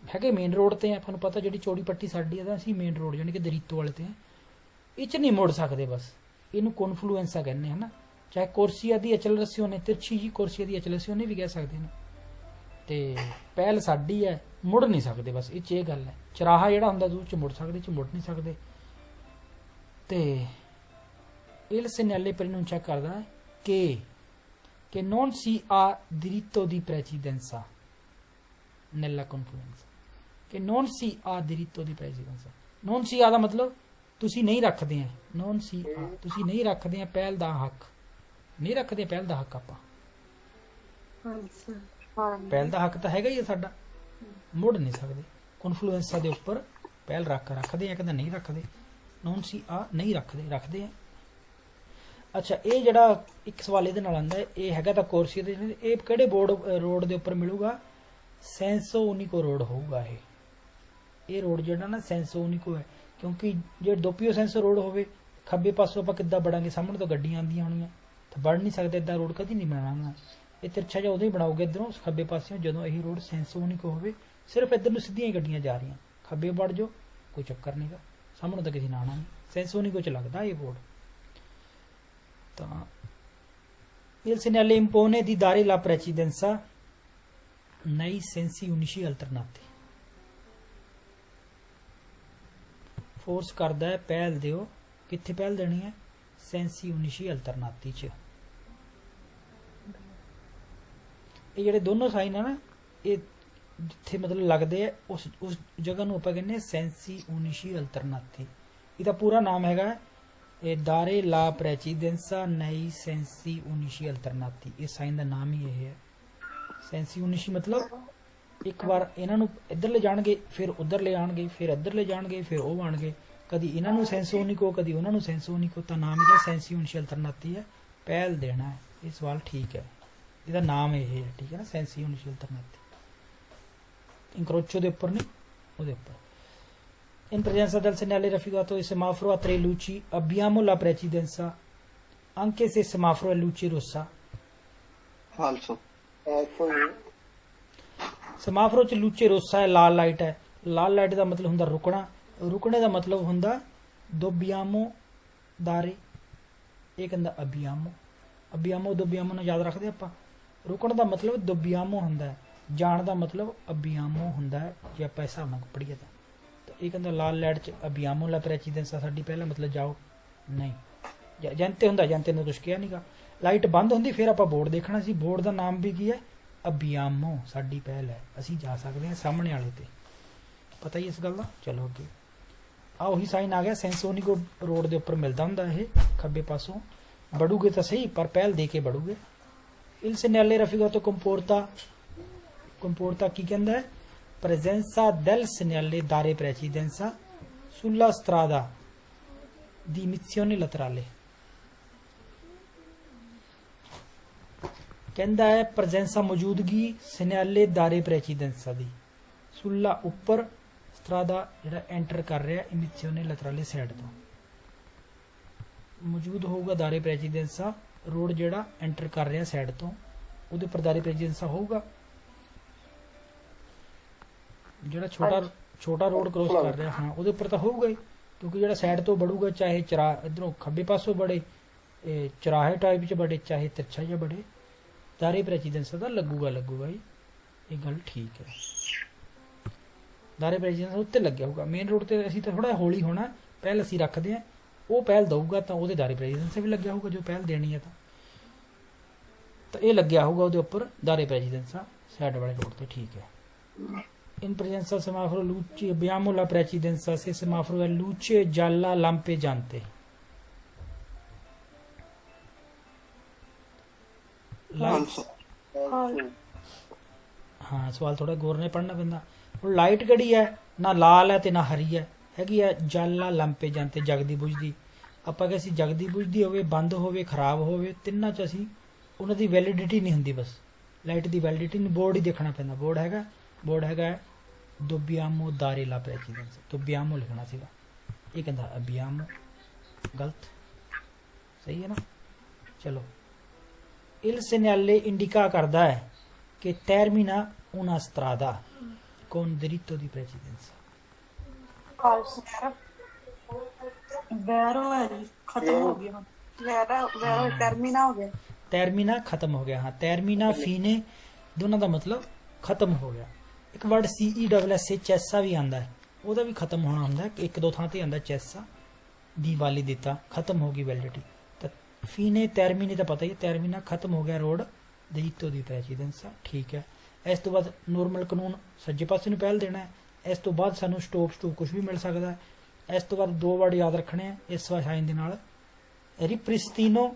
ਹੈਗੇ ਮੇਨ ਰੋਡ ਤੇ ਆ। ਤੁਹਾਨੂੰ ਪਤਾ ਜਿਹੜੀ ਚੌੜੀ ਪੱਟੀ ਸਾਡੀ ਆ, ਅਸੀਂ ਮੇਨ ਰੋਡ ਜਾਨੀ ਕਿ ਦਰੀਤੋ ਵਾਲੇ ਤੇ ਆ, ਇਹ 'ਚ ਨਹੀਂ ਮੁੜ ਸਕਦੇ। ਬਸ ਇਹਨੂੰ ਕੌਨਫਲੂਐਂਸਾ ਕਹਿੰਦੇ ਹਨ। ਚਾਹੇ ਕੋਰਸੀਆ ਦੀ ਐਚਲਰੇਸ਼ਨੇ, ਤਿਰਛੀ ਜੀ ਕੋਰਸੀਆ ਦੀ ਐਚਲਰੇਸ਼ਨੇ ਵੀ ਕਹਿ ਸਕਦੇ ਨੇ। ਤੇ ਪਹਿਲ ਸਾਡੀ ਹੈ, ਮੁੜ ਨਹੀਂ ਸਕਦੇ। ਬਸ ਇਹ 'ਚ ਇਹ ਗੱਲ ਹੈ। ਚਰਾਹਾ ਜਿਹੜਾ ਹੁੰਦਾ ਦੂਰ 'ਚ ਮੁੜ ਸਕਦੇ, 'ਚ ਮੁੜ ਨਹੀਂ ਸਕਦੇ। ਤੇ il segnale per non check ਕਰਦਾ ਹੈ che non si ha diritto di precedenza nella confluenza, che non si ha diritto di precedenza। non si ha ਦਾ ਮਤਲਬ ਤੁਸੀਂ ਨਹੀਂ ਰੱਖਦੇ ਆ ਨੋਨ ਸੀ ਆ ਤੁਸੀਂ ਨਹੀਂ ਰੱਖਦੇ ਆ ਪਹਿਲ ਦਾ ਹੱਕ ਨਹੀਂ ਰੱਖਦੇ ਪਹਿਲ ਦਾ ਹੱਕ ਆਪਾਂ ਹਾਂਜੀ ਸਰ ਪਹਿਲ ਦਾ ਹੱਕ ਤਾਂ ਹੈਗਾ ਹੀ ਹੈ ਸਾਡਾ ਮੁੜ ਨਹੀਂ ਸਕਦੇ ਕਨਫਲੂਐਂਸਾ ਦੇ ਉੱਪਰ ਪਹਿਲ ਰੱਖਦੇ ਆ ਕਹਿੰਦਾ ਨਹੀਂ ਰੱਖਦੇ ਨੋਨ ਸੀ ਆ ਨਹੀਂ ਰੱਖਦੇ ਆ ਅੱਛਾ ਇਹ ਜਿਹੜਾ ਇੱਕ ਸਵਾਲ ਇਹਦੇ ਨਾਲ ਆਉਂਦਾ ਇਹ ਹੈਗਾ ਤਾਂ ਕੋਰਸੀਆ ਦੇ ਇਹ ਕਿਹੜੇ ਰੋਡ ਦੇ ਉੱਪਰ ਮਿਲੂਗਾ ਸੈਂਸੋ ਉਨੀਕੋ ਰੋਡ ਹੋਊਗਾ ਇਹ ਰੋਡ ਜਿਹੜਾ ਨਾ ਸੈਂਸੋ ਉਨੀਕੋ ਹੈ ਕਿਉਂਕਿ ਜੇ ਦੋਪੀਓ ਸੈਂਸੋ ਰੋਡ ਹੋਵੇ ਖੱਬੇ ਪਾਸੋਂ ਆਪਾਂ ਕਿੱਦਾਂ ਵੜਾਂਗੇ ਸਾਹਮਣੇ ਤੋਂ ਗੱਡੀਆਂ ਆਉਂਦੀਆਂ ਹੋਣੀਆਂ ਤਾਂ ਵੜ ਨਹੀਂ ਸਕਦੇ ਇਦਾਂ ਰੋਡ ਕਦੀ ਨਹੀਂ ਬਣਾਉਣਾ ਇਹ ਤਿਰਛਾ ਜਿਹਾ ਉਦੋਂ ਹੀ ਬਣਾਓਗੇ ਇਧਰੋਂ ਖੱਬੇ ਪਾਸਿਓਂ ਜਦੋਂ ਇਹ ਰੋਡ ਸੈਂਸੋ ਉਨੀਕੋ ਹੋਵੇ ਸਿਰਫ ਇੱਧਰ ਨੂੰ ਸਿੱਧੀਆਂ ਹੀ ਗੱਡੀਆਂ ਜਾ ਰਹੀਆਂ ਖੱਬੇ ਵੜ ਜਾਓ ਕੋਈ ਚੱਕਰ ਨਹੀਂਗਾ ਸਾਹਮਣੇ ਤਾਂ ਕਿਸੇ ਨੇ ਆਉਣਾ ਨਹੀਂ ਸੈਂਸੋ ਉਨੀਕੋ ਚ ਲੱਗਦਾ ਇਹ ਬੋਰਡ ਤਾਂ il segnale impone di dare la precedenza nei sensi unici alternati force ਕਰਦਾ ਹੈ ਪਹਿਲ ਦਿਓ ਕਿੱਥੇ ਪਹਿਲ ਦੇਣੀ ਹੈ ਸੈਂਸੀ ਉਨੀਸ਼ੀ ਅਲਟਰਨਾਤੀ ਚ ਇਹ ਜਿਹੜੇ ਦੋਨੋਂ ਸਾਈਨ ਆ ਨਾ ਇਹ ਜਿੱਥੇ ਮਤਲਬ ਲੱਗਦੇ ਆ ਉਸ ਜਗ੍ਹਾ ਨੂੰ ਆਪਾਂ ਕਹਿੰਦੇ ਸੈਂਸੀ ਉਨੀਸ਼ੀ ਅਲਟਰਨਾਤੀ ਇਹਦਾ ਪੂਰਾ ਨਾਮ ਹੈਗਾ ਇਹ ਦਾਰੇ ਲਾ ਪ੍ਰੈਸੀਡੈਂਸਾ ਨਈ ਸੈਂਸੀ ਉਨੀਸ਼ੀ ਅਲਟਰਨਾਤੀ ਇਹ ਸਾਈਨ ਦਾ ਨਾਮ ਹੀ ਇਹ ਹੈ ਸੈਂਸੀ ਉਨੀਸ਼ੀ ਮਤਲਬ ਇੱਕ ਵਾਰ ਇਹਨਾਂ ਨੂੰ ਇੱਧਰ ਲੈ ਜਾਣਗੇ ਫਿਰ ਉੱਧਰ ਲੈ ਆਣਗੇ ਫਿਰ ਇੱਧਰ ਲੈ ਜਾਣਗੇ ਫਿਰ ਉਹ ਆਣਗੇ ਕਦੀ ਇਹਨਾਂ ਨੂੰ ਸੈਂਸੋ ਉਨੀਕੋ ਕਦੀ ਉਹਨਾਂ ਨੂੰ ਸੈਂਸੋ ਉਨੀਕੋ ਤਾਂ ਨਾਮ ਇਹਦਾ ਸੈਂਸੀ ਉਨੀਸ਼ੀ ਅਲਟਰਨਾਤੀ ਹੈ ਪਹਿਲ ਦੇਣਾ ਹੈ ਇਹ ਸਵਾਲ ਠੀਕ ਹੈ ਇਹਦਾ ਨਾਮ ਇਹ ਹੈ ਠੀਕ ਹੈ ਨਾ ਸੈਂਸੀ ਉਨੀਸ਼ੀ ਅਲਟਰਨਾਤੀ ਇੰਕਰੋਚੋ ਦੇ ਉੱਪਰ ਨਹੀਂ ਉਹਦੇ ਉੱਪਰ in presenza del segnale raffigurato il semaforo a 3 luci abbiamo la precedenza anche se il semaforo è luce rossa ਫਾਲਸੋ ਸਮਾਫਰੋ ਚ ਲੂਚੇ ਰੋਸਾ ਹੈ ਲਾਲ ਲਾਈਟ ਹੈ ਲਾਲ ਲਾਈਟ ਦਾ ਮਤਲਬ ਹੁੰਦਾ ਰੁਕਣੇ ਦਾ ਮਤਲਬ ਹੁੰਦਾ ਦੋਬੀਆਮੋ ਦਾਰੇ ਇਹ ਕਹਿੰਦਾ ਅਬੀਆਮੋ ਦੋਬੀਆਮੋ ਨੂੰ ਯਾਦ ਰੱਖਦੇ ਆਪਾਂ ਰੁਕਣ ਦਾ ਮਤਲਬ ਦੋਬੀਆਮੋ ਹੁੰਦਾ ਹੈ ਜਾਣ ਦਾ ਮਤਲਬ ਅਬੀਆਮੋ ਹੁੰਦਾ ਹੈ ਜੇ ਆਪਾਂ ਹਿਸਾਬ ਨਾਲ ਪੜੀਏ ਤਾਂ ਇਹ ਕਹਿੰਦਾ ਲਾਲ ਲਾਈਟ ਚ ਅਬੀਆਮੋ ਲਾ ਪ੍ਰੈਸੀਡੈਂਸਾ ਸਾਡੀ ਪਹਿਲਾ ਮਤਲਬ ਜਾਓ ਨਹੀਂ ਜਨਤੇ ਹੁੰਦਾ ਜਨਤੇ ਨੇ ਕੁਛ ਕਿਹਾ ਨਹੀਂਗਾ ਲਾਈਟ ਬੰਦ ਹੁੰਦੀ ਫਿਰ ਆਪਾਂ ਬੋਰਡ ਦੇਖਣਾ ਸੀ ਬੋਰਡ ਦਾ ਨਾਮ ਵੀ ਕੀ ਹੈ ਅਬੀਆਮੋ ਸਾਡੀ ਪਹਿਲ ਹੈ ਅਸੀਂ ਜਾ ਸਕਦੇ ਹਾਂ ਸਾਹਮਣੇ ਵਾਲੇ ਤੇ ਪਤਾ ਹੀ ਇਸ ਗੱਲ ਦਾ ਚਲੋ ਅੱਗੇ ਆ ਉਹੀ ਸਾਈਨ ਆ ਗਿਆ ਸੈਂਸੋਨੀਕੋ ਰੋਡ ਦੇ ਉੱਪਰ ਮਿਲਦਾ ਹੁੰਦਾ ਇਹ ਖੱਬੇ ਪਾਸੋਂ ਬੜੂਗੇ ਤਾਂ ਸਹੀ ਪਰ ਪਹਿਲ ਦੇ ਕੇ ਬੜੂਗੇ il segnale raffigurato comporta ਕੀ ਕਹਿੰਦਾ ਹੈ presenza del segnale dare precedenza sulla strada di missione laterale ਕਹਿੰਦਾ ਹੈ presenza ਮੌਜੂਦਗੀ segnale dare precedenza ਦੀ sulla ਉੱਪਰ strada ਜਿਹੜਾ ਐਂਟਰ ਕਰ ਰਿਹਾ missione laterale ਸਾਈਡ ਤੋਂ ਮੌਜੂਦ ਹੋਊਗਾ dare precedenza ਰੋਡ ਜਿਹੜਾ ਐਂਟਰ ਕਰ ਰਿਹਾ ਸਾਈਡ ਤੋਂ ਉਹਦੇ ਉੱਪਰ dare precedenza ਹੋਊਗਾ ਜਿਹੜਾ ਛੋਟਾ ਰੋਡ ਕ੍ਰੋਸ ਕਰ ਰਿਹਾ ਹਾਂ ਉਹਦੇ ਉੱਪਰ ਤਾਂ ਹੋਊਗਾ ਹੀ ਕਿਉਂਕਿ ਜਿਹੜਾ ਸਾਈਡ ਤੋਂ ਬੜੂਗਾ ਚਾਹੇ ਇਧਰੋਂ ਖੱਬੇ ਪਾਸੋਂ ਬੜੇ ਚਰਾਹੇ ਟਾਈਪ ਚ ਬੜੇ ਚਾਹੇ ਤਿਰਛਾ ਜਿਹਾ ਬੜੇ ਦਾਰੇ ਪ੍ਰੈਸੀਡੈਂਸ ਦਾ ਲੱਗੂਗਾ ਹੀ ਇਹ ਗੱਲ ਠੀਕ ਹੈ ਦਾਰੇ ਪ੍ਰੈਸੀਡੈਂਸ ਉੱਤੇ ਲੱਗਿਆ ਹੋਊਗਾ ਮੇਨ ਰੋਡ ਤੇ ਅਸੀਂ ਤਾਂ ਥੋੜਾ ਹੌਲੀ ਹੋਣਾ ਪਹਿਲ ਅਸੀਂ ਰੱਖਦੇ ਆ ਉਹ ਪਹਿਲ ਦਊਗਾ ਤਾਂ ਉਹਦੇ ਦਾਰੇ ਪ੍ਰੈਸੀਡੈਂਸ ਵੀ ਲੱਗਿਆ ਹੋਊਗਾ ਜੋ ਪਹਿਲ ਦੇਣੀ ਹੈ ਤਾਂ ਇਹ ਲੱਗਿਆ ਹੋਊਗਾ ਉਹਦੇ ਉੱਪਰ ਦਾਰੇ ਪ੍ਰੈਸੀਡੈਂਸ ਸਾਈਡ ਵਾਲੇ ਰੋਡ ਤੇ ਠੀਕ ਹੈ in presenza del semaforo luce abbiamo la precedenza se il semaforo è luce gialla lampeggiante ਫਾਲਸੋ ਹਾਂ ਸਵਾਲ ਥੋੜਾ ਗੌਰ ਨਾਲ ਪੜਨਾ ਪੈਂਦਾ ਹੁਣ ਲਾਈਟ ਕਿਹੜੀ ਹੈ ਨਾ ਲਾਲ ਹੈ ਤੇ ਨਾ ਹਰੀ ਹੈ ਹੈਗੀ ਹੈ ਜਾਲਾ ਲਾਂਪੇਜਾਂਤੇ ਜਗਦੀ ਬੁਝਦੀ ਆਪਾਂ ਕਿ ਅਸੀਂ ਜਗਦੀ ਬੁਝਦੀ ਹੋਵੇ ਬੰਦ ਹੋਵੇ ਖਰਾਬ ਹੋਵੇ ਤਿੰਨਾਂ ਚ ਅਸੀਂ ਉਹਨਾਂ ਦੀ ਵੈਲਿਡਿਟੀ ਨਹੀਂ ਹੁੰਦੀ ਬਸ ਲਾਈਟ ਦੀ ਵੈਲਿਡਿਟੀ ਨੂੰ ਬੋਰਡ ਹੀ ਦੇਖਣਾ ਪੈਂਦਾ ਬੋਰਡ ਹੈਗਾ dobbiamo dare la precedenza dobbiamo ਲਿਖਣਾ ਸੀਗਾ ਇਹ ਕਹਿੰਦਾ abbiamo ਗਲਤ ਸਹੀ ਹੈ ਨਾ ਚਲੋ il segnale indica ਕਰਦਾ ਹੈ ਕਿ termina una strada con diritto di precedenza falso Vairo ਹੈ ਜੀ ਖਤਮ ਹੋ ਗਿਆ ਵੈਰੋ ਟਰਮੀਨਾ ਹੋ ਗਿਆ termina ਖਤਮ ਹੋ ਗਿਆ ਹਾਂ termina fine ਦੋਨਾਂ ਦਾ ਮਤਲਬ ਖਤਮ ਹੋ ਗਿਆ ਇੱਕ ਵਰਡ CESS ਚੈਸਾ ਵੀ ਆਂਦਾ ਹੈ ਉਹਦਾ ਵੀ ਖਤਮ ਹੋਣਾ ਹੁੰਦਾ ਇੱਕ ਦੋ ਥਾਂ ਤੇ ਆਂਦਾ ਚੈਸਾ ਦੀ ਵਾਲੀ ਦਿੱਤਾ ਖਤਮ ਹੋ ਗਈ ਵੈਲਿਡਿਟੀ ਤਾਂ ਫੀਨੇ ਟਰਮੀਨੇ ਤਾਂ ਪਤਾ ਹੀ ਟਰਮੀਨਾ ਖਤਮ ਹੋ ਗਿਆ ਰੋਡ ਦੇਈਤੋ ਦੀ ਪ੍ਰੈਸੀਡੈਂਸ ਠੀਕ ਹੈ ਇਸ ਤੋਂ ਬਾਅਦ ਨੋਰਮਲ ਕਾਨੂੰਨ ਸੱਜੇ ਪਾਸੇ ਨੂੰ ਪਹਿਲ ਦੇਣਾ ਹੈ ਇਸ ਤੋਂ ਬਾਅਦ ਸਾਨੂੰ ਸਟਾਪ ਕੁਝ ਵੀ ਮਿਲ ਸਕਦਾ ਹੈ ਇਸ ਤੋਂ ਬਾਅਦ ਦੋ ਵਰਡ ਯਾਦ ਰੱਖਣੇ ਆ ਇਸ ਸਾਈਨ ਦੇ ਨਾਲ, ਰਿਪ੍ਰਿਸਤੀਨੋ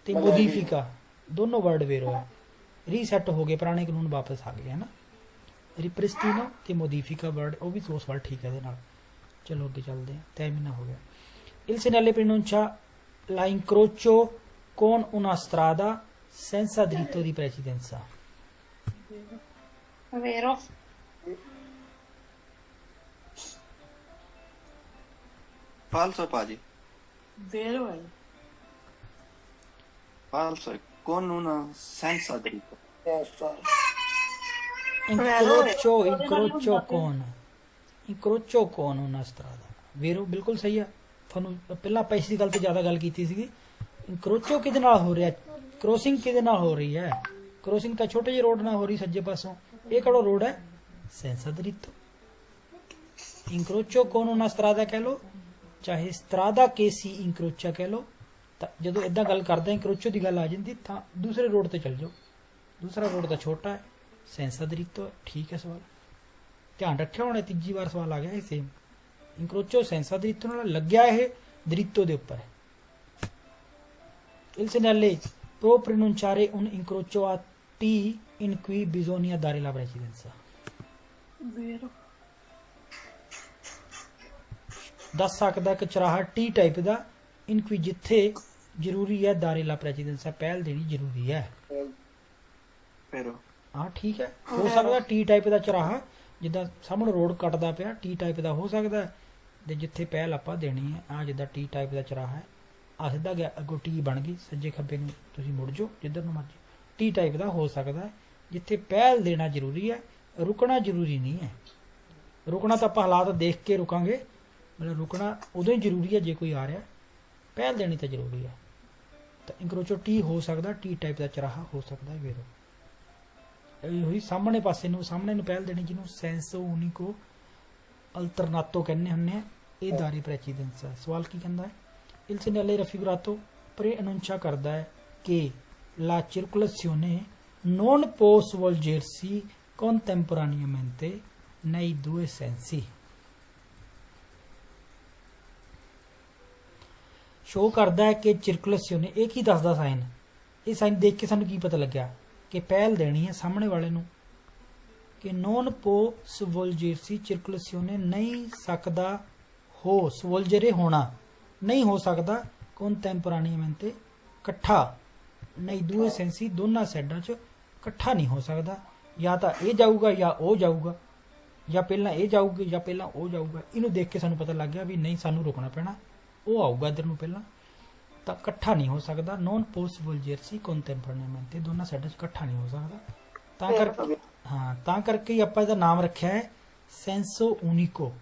ਤੇ ਮੋਡੀਫਿਕਾ ਦੋਨੋਂ ਵਰਡ ਵੇਰੋ ਹੈ, ਰੀਸੈਟ ਹੋ ਗਏ, ਪੁਰਾਣੇ ਕਾਨੂੰਨ ਵਾਪਸ ਆ ਗਏ ਹੈ ਨਾ। ਰਿਪ੍ਰਿਸਤੀਨੋ ਤੇ ਮੋਡੀਫਿਕਾ ਵਰਡ ਉਹ ਵੀ ਸੋਸ ਵਰਡ ਠੀਕ ਹੈ ਇਹਦੇ ਨਾਲ। ਚਲੋ ਅੱਗੇ ਚੱਲਦੇ ਹਾਂ, ਤੈਮੀਨਾ ਹੋ ਗਿਆ। Il segnale pronuncia la incrocio con una strada senza diritto di precedenza. Vero. falso ਭਾਜੀ, vero è falso è con una senza diritto, incrocio con una strada। ਵੇਰੋ ਬਿਲਕੁਲ ਸਹੀ ਹੈ। ਤੁਹਾਨੂੰ ਪਹਿਲਾਂ ਆਪਾਂ ਇਸ ਗੱਲ ਤੇ ਜ਼ਿਆਦਾ ਗੱਲ ਕੀਤੀ ਸੀਗੀ। ਇਨਕਰੋਚੋ ਕਿਹਦੇ ਨਾਲ ਹੋ ਰਿਹਾ, ਕ੍ਰੋਸਿੰਗ ਕਿਹਦੇ ਨਾਲ ਹੋ ਰਹੀ ਹੈ? ਕ੍ਰੋਸਿੰਗ ਤਾਂ ਛੋਟੇ ਜਿਹੇ ਰੋਡ ਨਾਲ ਹੋ ਰਹੀ ਸੱਜੇ ਪਾਸੋਂ। ਇਹ ਕਿਹੜਾ ਰੋਡ ਹੈ? ਸੈਂਸਾ ਦਰਿਤੋ। ਇਨਕਰੋਚੋ ਕੋਨ una strada ਕਹਿ ਲੋ, ਚਾਹੇ ਸਟਰਾਦਾ ਕੇਸੀ ਇਨਕਰੋਚਾ ਕਹਿ ਲੋ। ਤਾਂ ਜਦੋਂ ਇਦਾਂ ਗੱਲ ਕਰਦੇ ਇਨਕਰੋਚੋ ਦੀ ਗੱਲ ਆ ਜਾਂਦੀ ਤਾਂ ਦੂਸਰੇ ਰੋਡ ਤੇ ਚੱਲ ਜਾਓ। ਦੂਸਰਾ ਰੋਡ ਤਾਂ ਛੋਟਾ ਹੈ, ਸੈਂਸਾ ਦਰਿਤੋ। ਠੀਕ ਹੈ ਸਵਾਲ ਧਿਆਨ ਰੱਖਿਆ ਹੋਣਾ, ਤੀਜੀ ਵਾਰ ਸਵਾਲ ਆ ਗਿਆ ਇਹ ਸੇਮ। ਇਨਕਰੋਚੋ ਸੈਂਸਾ ਦਰਿਤੋ ਨਾਲ ਲੱਗਿਆ, ਇਹ ਦਰਿਤੋ ਦੇ ਉੱਪਰ ਹੈ। Il segnale può pronunciare un incrocio a T in cui bisogna dare la precedenza। vero ਦੱਸ ਸਕਦਾ ਇੱਕ ਚਰਾਹਾ T type the in cui ਜਿੱਥੇ ਜ਼ਰੂਰੀ ਹੈ dare la precedenza ਪਹਿਲ ਦੇਣੀ ਜ਼ਰੂਰੀ ਹੈ। vero, ਹਾਂ ਠੀਕ ਹੈ, ਹੋ ਸਕਦਾ T ਟਾਈਪ ਦਾ ਚਰਾਹਾ ਜਿੱਦਾਂ ਸਾਹਮਣੇ ਰੋਡ ਕੱਟਦਾ ਪਿਆ T ਟਾਈਪ ਦਾ ਹੋ ਸਕਦਾ ਹੈ, ਤੇ ਜਿੱਥੇ ਪਹਿਲ ਆਪਾਂ ਦੇਣੀ ਹੈ ਆ ਜਿੱਦਾਂ T ਟਾਈਪ ਦਾ ਚਰਾਹਾ ਹੈ ਆ ਸਿੱਧਾ ਗਿਆ ਅੱਗੋਂ T ਬਣ ਗਈ, ਸੱਜੇ ਖੱਬੇ ਨੂੰ ਤੁਸੀਂ ਮੁੜ ਜਾਓ ਜਿੱਧਰ ਨੂੰ ਮਰਜ਼ੀ। T ਟਾਈਪ ਦਾ ਹੋ ਸਕਦਾ ਹੈ ਜਿੱਥੇ ਪਹਿਲ ਦੇਣਾ ਜ਼ਰੂਰੀ ਹੈ, ਰੁਕਣਾ ਜ਼ਰੂਰੀ ਨਹੀਂ ਹੈ। ਰੁਕਣਾ ਤਾਂ ਆਪਾਂ ਹਾਲਾਤ ਦੇਖ ਕੇ ਰੁਕਾਂਗੇ, ਮਤਲਬ ਰੁਕਣਾ ਉਦੋਂ ਹੀ ਜ਼ਰੂਰੀ ਹੈ ਜੇ ਕੋਈ ਆ ਰਿਹਾ, ਪਹਿਲ ਦੇਣੀ ਤਾਂ ਜ਼ਰੂਰੀ ਹੈ। ਤਾਂ ਇਨਕਰੋਚੋ T ਹੋ ਸਕਦਾ, T ਟਾਈਪ ਦਾ ਚਰਾਹਾ ਹੋ ਸਕਦਾ ਹੈ ਵੇਰੋ। ਇਹ ਹੋਈ ਸਾਹਮਣੇ ਪਾਸੇ ਨੂੰ, ਸਾਹਮਣੇ ਨੂੰ ਪਹਿਲ ਦੇਣੀ ਜਿਹਨੂੰ ਸੈਂਸੋ ਉਨੀਕੋ ਅਲਟਰਨਾਤੋ ਕਹਿੰਦੇ ਹੁੰਦੇ ਆ, ਇਹ ਦਾਰੀ ਪ੍ਰੈਸੀਡੈਂਸ। ਸਵਾਲ ਕੀ ਕਹਿੰਦਾ ਹੈ? Il segnale raffigurato preannuncia ਕਰਦਾ ਹੈ ਕਿ la circolazione non può svolgersi contemporaneamente nei due sensi। Show ਕਰਦਾ ਹੈ ਕਿ circolazione, ਇਹ ਕੀ ਦੱਸਦਾ ਸਾਈਨ? ਇਹ ਸਾਈਨ ਦੇਖ ਕੇ ਸਾਨੂੰ ਕੀ ਪਤਾ ਲੱਗਿਆ ਕਿ ਪਹਿਲ ਦੇਣੀ ਹੈ ਸਾਹਮਣੇ ਵਾਲੇ ਨੂੰ, ਕਿ non può svolgersi circolazione ਨਹੀਂ ਸਕਦਾ ਹੋ, ਸਵੋਲਜਰੇ ਹੋਣਾ ਨਹੀਂ ਹੋ ਸਕਦਾ, ਕੰਟੈਂਪੋਰਾਨੀਅਮੈਂਟੇ ਇਕੱਠਾ, ਨਹੀਂ ਦੂਏ ਸੈਂਸੀ ਦੋਨਾਂ ਸਾਈਡਾਂ 'ਚ ਇਕੱਠਾ ਨਹੀਂ ਹੋ ਸਕਦਾ। ਜਾਂ ਤਾਂ ਇਹ ਜਾਊਗਾ ਜਾਂ ਉਹ ਜਾਊਗਾ, ਜਾਂ ਪਹਿਲਾਂ ਇਹ ਜਾਊਗੀ ਜਾਂ ਪਹਿਲਾਂ ਉਹ ਜਾਊਗਾ। ਇਹਨੂੰ ਦੇਖ ਕੇ ਸਾਨੂੰ ਪਤਾ ਲੱਗ ਗਿਆ ਵੀ ਨਹੀਂ ਸਾਨੂੰ ਰੁਕਣਾ ਪੈਣਾ, ਉਹ ਆਊਗਾ ਇੱਧਰ ਨੂੰ ਪਹਿਲਾਂ, ਤਾਂ ਇਕੱਠਾ ਨਹੀਂ ਹੋ ਸਕਦਾ। ਨੋਨ ਪੋਸੀਬਲ ਜਰਸੀ ਕੰਟੈਂਪੋਰਾਨੀਅਮੈਂਟੇ ਦੋਨਾਂ ਸਾਈਡਾਂ 'ਚ ਇਕੱਠਾ ਨਹੀਂ ਹੋ ਸਕਦਾ। ਤਾਂ ਕਰਕੇ ਤਾਂ ਕਰਕੇ ਹੀ ਆਪਾਂ ਇਹਦਾ ਨਾਮ ਰੱਖਿਆ ਹੈ ਸੈਂਸੋ ਉਨੀਕੋ।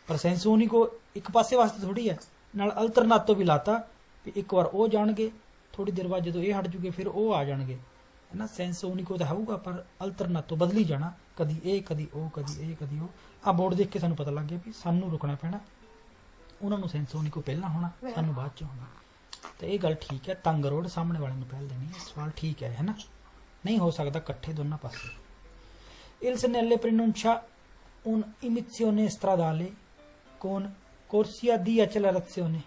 ਪਰ ਸੈਂਸੋ ਉਨੀਕੋ ਇੱਕ ਪਾਸੇ ਵਾਸਤੇ ਥੋੜੀ ਹੈ, ਨਾਲ ਅਲਟਰਨਾਤੋ ਵੀ ਲਾਤਾ ਵੀ ਇੱਕ ਵਾਰ ਉਹ ਜਾਣਗੇ, ਥੋੜੀ ਦੇਰ ਬਾਅਦ ਜਦੋਂ ਇਹ ਹਟ ਜੂਗੇ ਫਿਰ ਉਹ ਆ ਜਾਣਗੇ, ਹੈ ਨਾ। ਸੈਂਸੋ ਉਨੀਕੋ ਤਾਂ ਹੋਊਗਾ ਪਰ ਅਲਟਰਨਾਤੋ ਬਦਲੀ ਜਾਣਾ, ਕਦੀ ਇਹ ਕਦੀ ਉਹ, ਕਦੀ ਇਹ ਕਦੀ ਉਹ। ਆ ਬੋਰਡ ਦੇਖ ਕੇ ਸਾਨੂੰ ਪਤਾ ਲੱਗ ਗਿਆ ਵੀ ਸਾਨੂੰ ਰੁਕਣਾ ਪੈਣਾ, ਉਹਨਾਂ ਨੂੰ ਸੈਂਸੋ ਉਨੀਕੋ ਪਹਿਲਾਂ ਹੋਣਾ, ਸਾਨੂੰ ਬਾਅਦ 'ਚ ਹੋਣਾ। ਤਾਂ ਇਹ ਗੱਲ ਠੀਕ ਹੈ, ਤੰਗ ਰੋਡ ਸਾਹਮਣੇ ਵਾਲੇ ਨੂੰ ਪਹਿਲ ਦੇਣੀ ਹੈ। ਸਵਾਲ ਠੀਕ ਹੈ ਨਾ, ਨਹੀਂ ਹੋ ਸਕਦਾ ਇਕੱਠੇ ਦੋਨਾਂ ਪਾਸੇ। Il segnale pronuncia un'emissione stradale con corsia di accelerazione।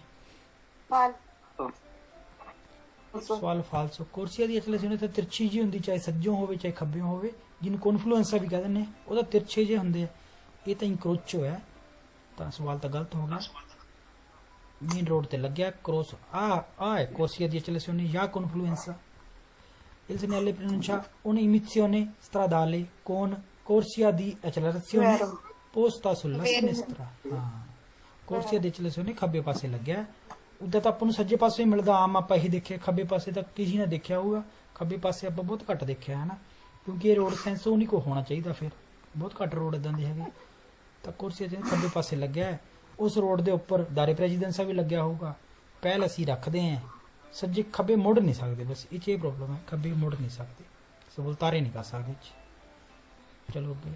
ਸਵਾਲ ਫਾਲਸੋ। ਕੋਰਸੀਆ ਦੀ ਐਕਸਲੇਸ਼ਨ ਤਾਂ ਤਿਰਛੀ ਜੀ ਹੁੰਦੀ, ਚਾਹੇ ਸੱਜੋਂ ਹੋਵੇ ਚਾਹੇ ਖੱਬਿਓਂ ਹੋਵੇ, ਜਿਹਨੂੰ ਕੌਨਫਲੂਐਂਸਾ ਵੀ ਕਹਿ ਦਿੰਦੇ ਆ, ਉਹਦਾ ਤਿਰਛੇ ਜੇ ਹੁੰਦੇ ਆ। ਇਹ ਤਾਂ ਇਨਕਰੋਚੋ ਹੈ, ਤਾਂ ਸਵਾਲ ਤਾਂ ਗਲਤ ਹੋ ਗਿਆ। ਮੇਨ ਰੋਡ ਤੇ ਲੱਗਿਆ ਕ੍ਰੋਸ, ਆ ਹੈ ਕੋਰਸੀਆ ਦੀ ਐਕਸਲੇਸ਼ਨ ਜਾਂ ਕੌਨਫਲੂਐਂਸਾ। Il segnale pronuncia un'emissione stradale con corsia di accelerazione posta sulla sinistra। ਹਾਂ, ਕੋਰਸੀਆ ਦੀ ਐਕਸਲੇਸ਼ਨ ਖੱਬੇ ਪਾਸੇ ਲੱਗਿਆ। ਉੱਦਾਂ ਤਾਂ ਆਪਾਂ ਨੂੰ ਸੱਜੇ ਪਾਸੇ ਹੀ ਮਿਲਦਾ, ਆਮ ਆਪਾਂ ਇਹੀ ਦੇਖਿਆ। ਖੱਬੇ ਪਾਸੇ ਤਾਂ ਕਿਸੇ ਨੇ ਦੇਖਿਆ ਹੋਊਗਾ, ਖੱਬੇ ਪਾਸੇ ਆਪਾਂ ਬਹੁਤ ਘੱਟ ਦੇਖਿਆ ਹੈ ਨਾ, ਕਿਉਂਕਿ ਇਹ ਰੋਡ ਸੈਂਸੋ ਨਹੀਂ ਕੋ ਹੋਣਾ ਚਾਹੀਦਾ, ਫਿਰ ਬਹੁਤ ਘੱਟ ਰੋਡ ਇਦਾਂ ਦੇ ਹੈਗੇ। ਤਾਂ ਕੋਰਸੀਆ ਦੇ ਖੱਬੇ ਪਾਸੇ ਲੱਗਿਆ ਹੈ। ਉਸ ਰੋਡ ਦੇ ਉੱਪਰ ਦਾਰੇ ਪ੍ਰੈਜ਼ੀਡੈਂਸਾ ਵੀ ਲੱਗਿਆ ਹੋਊਗਾ। ਪਹਿਲ ਅਸੀਂ ਰੱਖਦੇ ਹਾਂ, ਸੱਜੇ ਖੱਬੇ ਮੁੜ ਨਹੀਂ ਸਕਦੇ, ਬਸ ਇਹ 'ਚ ਇਹ ਪ੍ਰੋਬਲਮ ਹੈ, ਖੱਬੇ ਮੁੜ ਨਹੀਂ ਸਕਦੇ, ਸੋ ਤਾਰੇ ਨਹੀਂ ਕਰ ਸਕਦੇ। ਚਲੋ ਅੱਗੇ।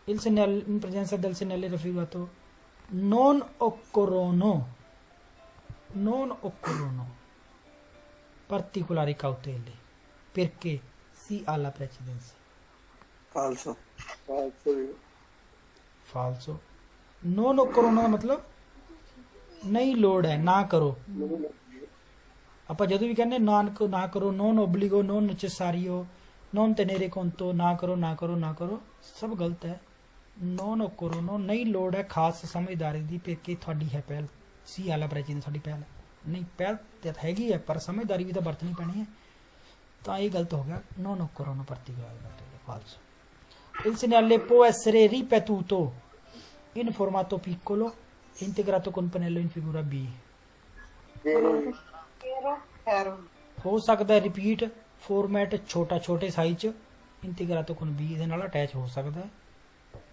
Il segnale in presenza del segnale raffigurato non occorrono particolari cautele perché si ha la precedenza। falso, falso। नो करो ਦਾ ਮਤਲਬ ਨਹੀਂ ਲੋੜ ਹੈ, ਨਾ ਕਰੋ। ਆਪਾਂ ਜਦੋਂ ਵੀ ਕਹਿੰਦੇ ਨਾ ਕਰੋ, ਨੋਨ ਓਬਲੀਗੋ, ਨੋਨ ਨੈਸੈਸਾਰੀਓ, ਨੋਨ ਟੈਨੇਰੇ ਕੰਟੋ, ਨਾ ਕਰੋ ਨਾ ਕਰੋ ਨਾ ਕਰੋ, ਸਭ ਗਲਤ ਹੈ। ਨੋ ਕਰੋ, ਨੋ ਨਹੀਂ ਲੋੜ ਹੈ ਖਾਸ ਸਮਝਦਾਰੀ ਦੀ ਕਿ ਤੁਹਾਡੀ ਹੈ ਪਹਿਲ। ਸੀ ਵਾਲਾ ਪ੍ਰੈਚੀਨ ਸਾਡੀ ਪਹਿਲ ਨਹੀਂ, ਪਹਿਲ ਤੇ ਹੈਗੀ ਹੈ ਪਰ ਸਮਝਦਾਰੀ ਵੀ ਤਾਂ ਵਰਤਣੀ ਪੈਣੀ ਹੈ, ਤਾਂ ਇਹ ਗਲਤ ਹੋ ਗਿਆ। ਨੋ ਕਰੋ no particolare, falso. Il segnale può essere ripetuto in formato piccolo integrato con pannello in figura B. Vero. ਹੋ ਸਕਦਾ ਹੈ ਰਿਪੀਟ ਫਾਰਮੈਟ ਛੋਟੇ ਸਾਈਜ਼ ਚ ਇੰਟੀਗਰਾਟੋ con B ਇਹਦੇ ਨਾਲ ਅਟੈਚ ਹੋ ਸਕਦਾ ਹੈ।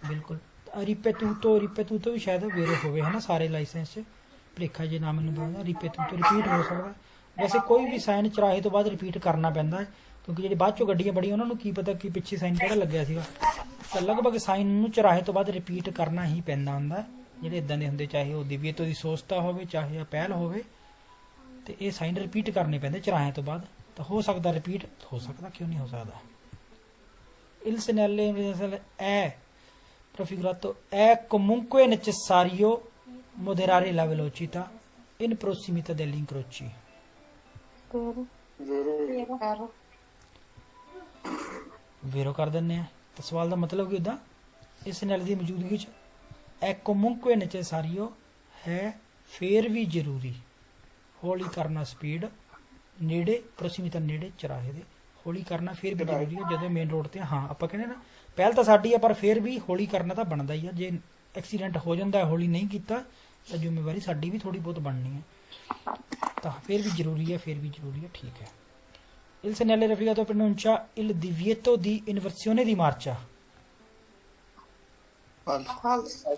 ਬਿਲਕੁਲ ਰਿਪੀਟੂਟੋ ਵੀ ਸ਼ਾਇਦ ਵੇਰੋ ਹੋਵੇ ਹੈ ਨਾ ਸਾਰੇ ਲਾਇਸੈਂਸ ਚ, ਭਲੇਖਾ ਜੇ ਨਾ ਮੈਨੂੰ ਪਤਾ। ਰਿਪੀਟੂਟੋ ਰਿਪੀਟ ਹੋ ਸਕਦਾ। ਵੈਸੇ ਕੋਈ ਵੀ ਸਾਈਨ ਚਰਾਹੇ ਤੋਂ ਬਾਅਦ ਰਿਪੀਟ ਕਰਨਾ ਪੈਂਦਾ ਹੈ, ਕਿਉਂਕਿ ਜਿਹੜੇ ਬਾਅਦ ਚੋਂ ਗੱਡੀਆਂ ਬੜੀਆਂ ਉਹਨਾਂ ਨੂੰ ਕੀ ਪਤਾ ਕਿ ਪਿੱਛੇ ਸਾਈਨ ਕਿਹੜਾ ਲੱਗਿਆ ਸੀਗਾ। ਤਾਂ ਲਗਭਗ ਸਾਈਨ ਨੂੰ ਚਰਾਹੇ ਤੋਂ ਬਾਅਦ ਰਿਪੀਟ ਕਰਨਾ ਹੀ ਪੈਂਦਾ ਹੁੰਦਾ ਜਿਹੜੇ ਇਦਾਂ ਦੇ ਹੁੰਦੇ, ਚਾਹੇ ਉਹ ਦਿਵੀਏਤੋ ਦੀ ਸੋਚਤਾ ਹੋਵੇ ਚਾਹੇ ਪਹਿਲ ਹੋਵੇ, ਤੇ ਇਹ ਸਾਈਨ ਰਿਪੀਟ ਕਰਨੇ ਪੈਂਦੇ ਚਰਾਹੇ ਤੋਂ ਬਾਅਦ। ਤਾਂ ਹੋ ਸਕਦਾ ਰਿਪੀਟ, ਹੋ ਸਕਦਾ ਕਿਉਂ ਨਹੀਂ ਹੋ ਸਕਦਾ। Il segnale è prefigurato è comunque necessario moderare la velocità in prossimità degli incroci. Vero. ਵੇਰੋ ਕਰ ਦਿੰਨੇ ਆ। ਤਾਂ ਸਵਾਲ ਦਾ ਮਤਲਬ ਕੀ ਹੁੰਦਾ, ਇਸ ਨਾਲ ਦੀ ਮੌਜੂਦਗੀ ਚ è comunque necessario ਹੈ ਫੇਰ ਵੀ ਜ਼ਰੂਰੀ ਹੌਲੀ ਕਰਨਾ ਸਪੀਡ ਨੇੜੇ ਪ੍ਰੋਸੀਮਿਤਾ ਨੇੜੇ ਚਰਾਹੇ ਦੇ ਹੌਲੀ ਕਰਨਾ ਫੇਰ ਵੀ ਜ਼ਰੂਰੀ ਹੈ ਜਦੋਂ ਮੇਨ ਰੋਡ ਤੇ। ਹਾਂ ਆਪਾਂ ਕਹਿੰਦੇ ਨਾ ਪਹਿਲ ਤਾਂ ਸਾਡੀ ਆ ਪਰ ਫੇਰ ਵੀ ਹੌਲੀ ਕਰਨਾ ਤਾਂ ਬਣਦਾ ਹੀ ਆ। ਜੇ ਐਕਸੀਡੈਂਟ ਹੋ ਜਾਂਦਾ ਹੌਲੀ ਨਹੀਂ ਕੀਤਾ ਤਾਂ ਜ਼ਿੰਮੇਵਾਰੀ ਸਾਡੀ ਵੀ ਥੋੜੀ ਬਹੁਤ ਬਣਨੀ ਹੈ। ਤਾਂ ਫੇਰ ਵੀ ਜ਼ਰੂਰੀ ਹੈ, ਫੇਰ ਵੀ ਜ਼ਰੂਰੀ ਹੈ, ਠੀਕ ਹੈ। Il segnale raffigurato pronuncia il divieto di inversione di marcia. falso,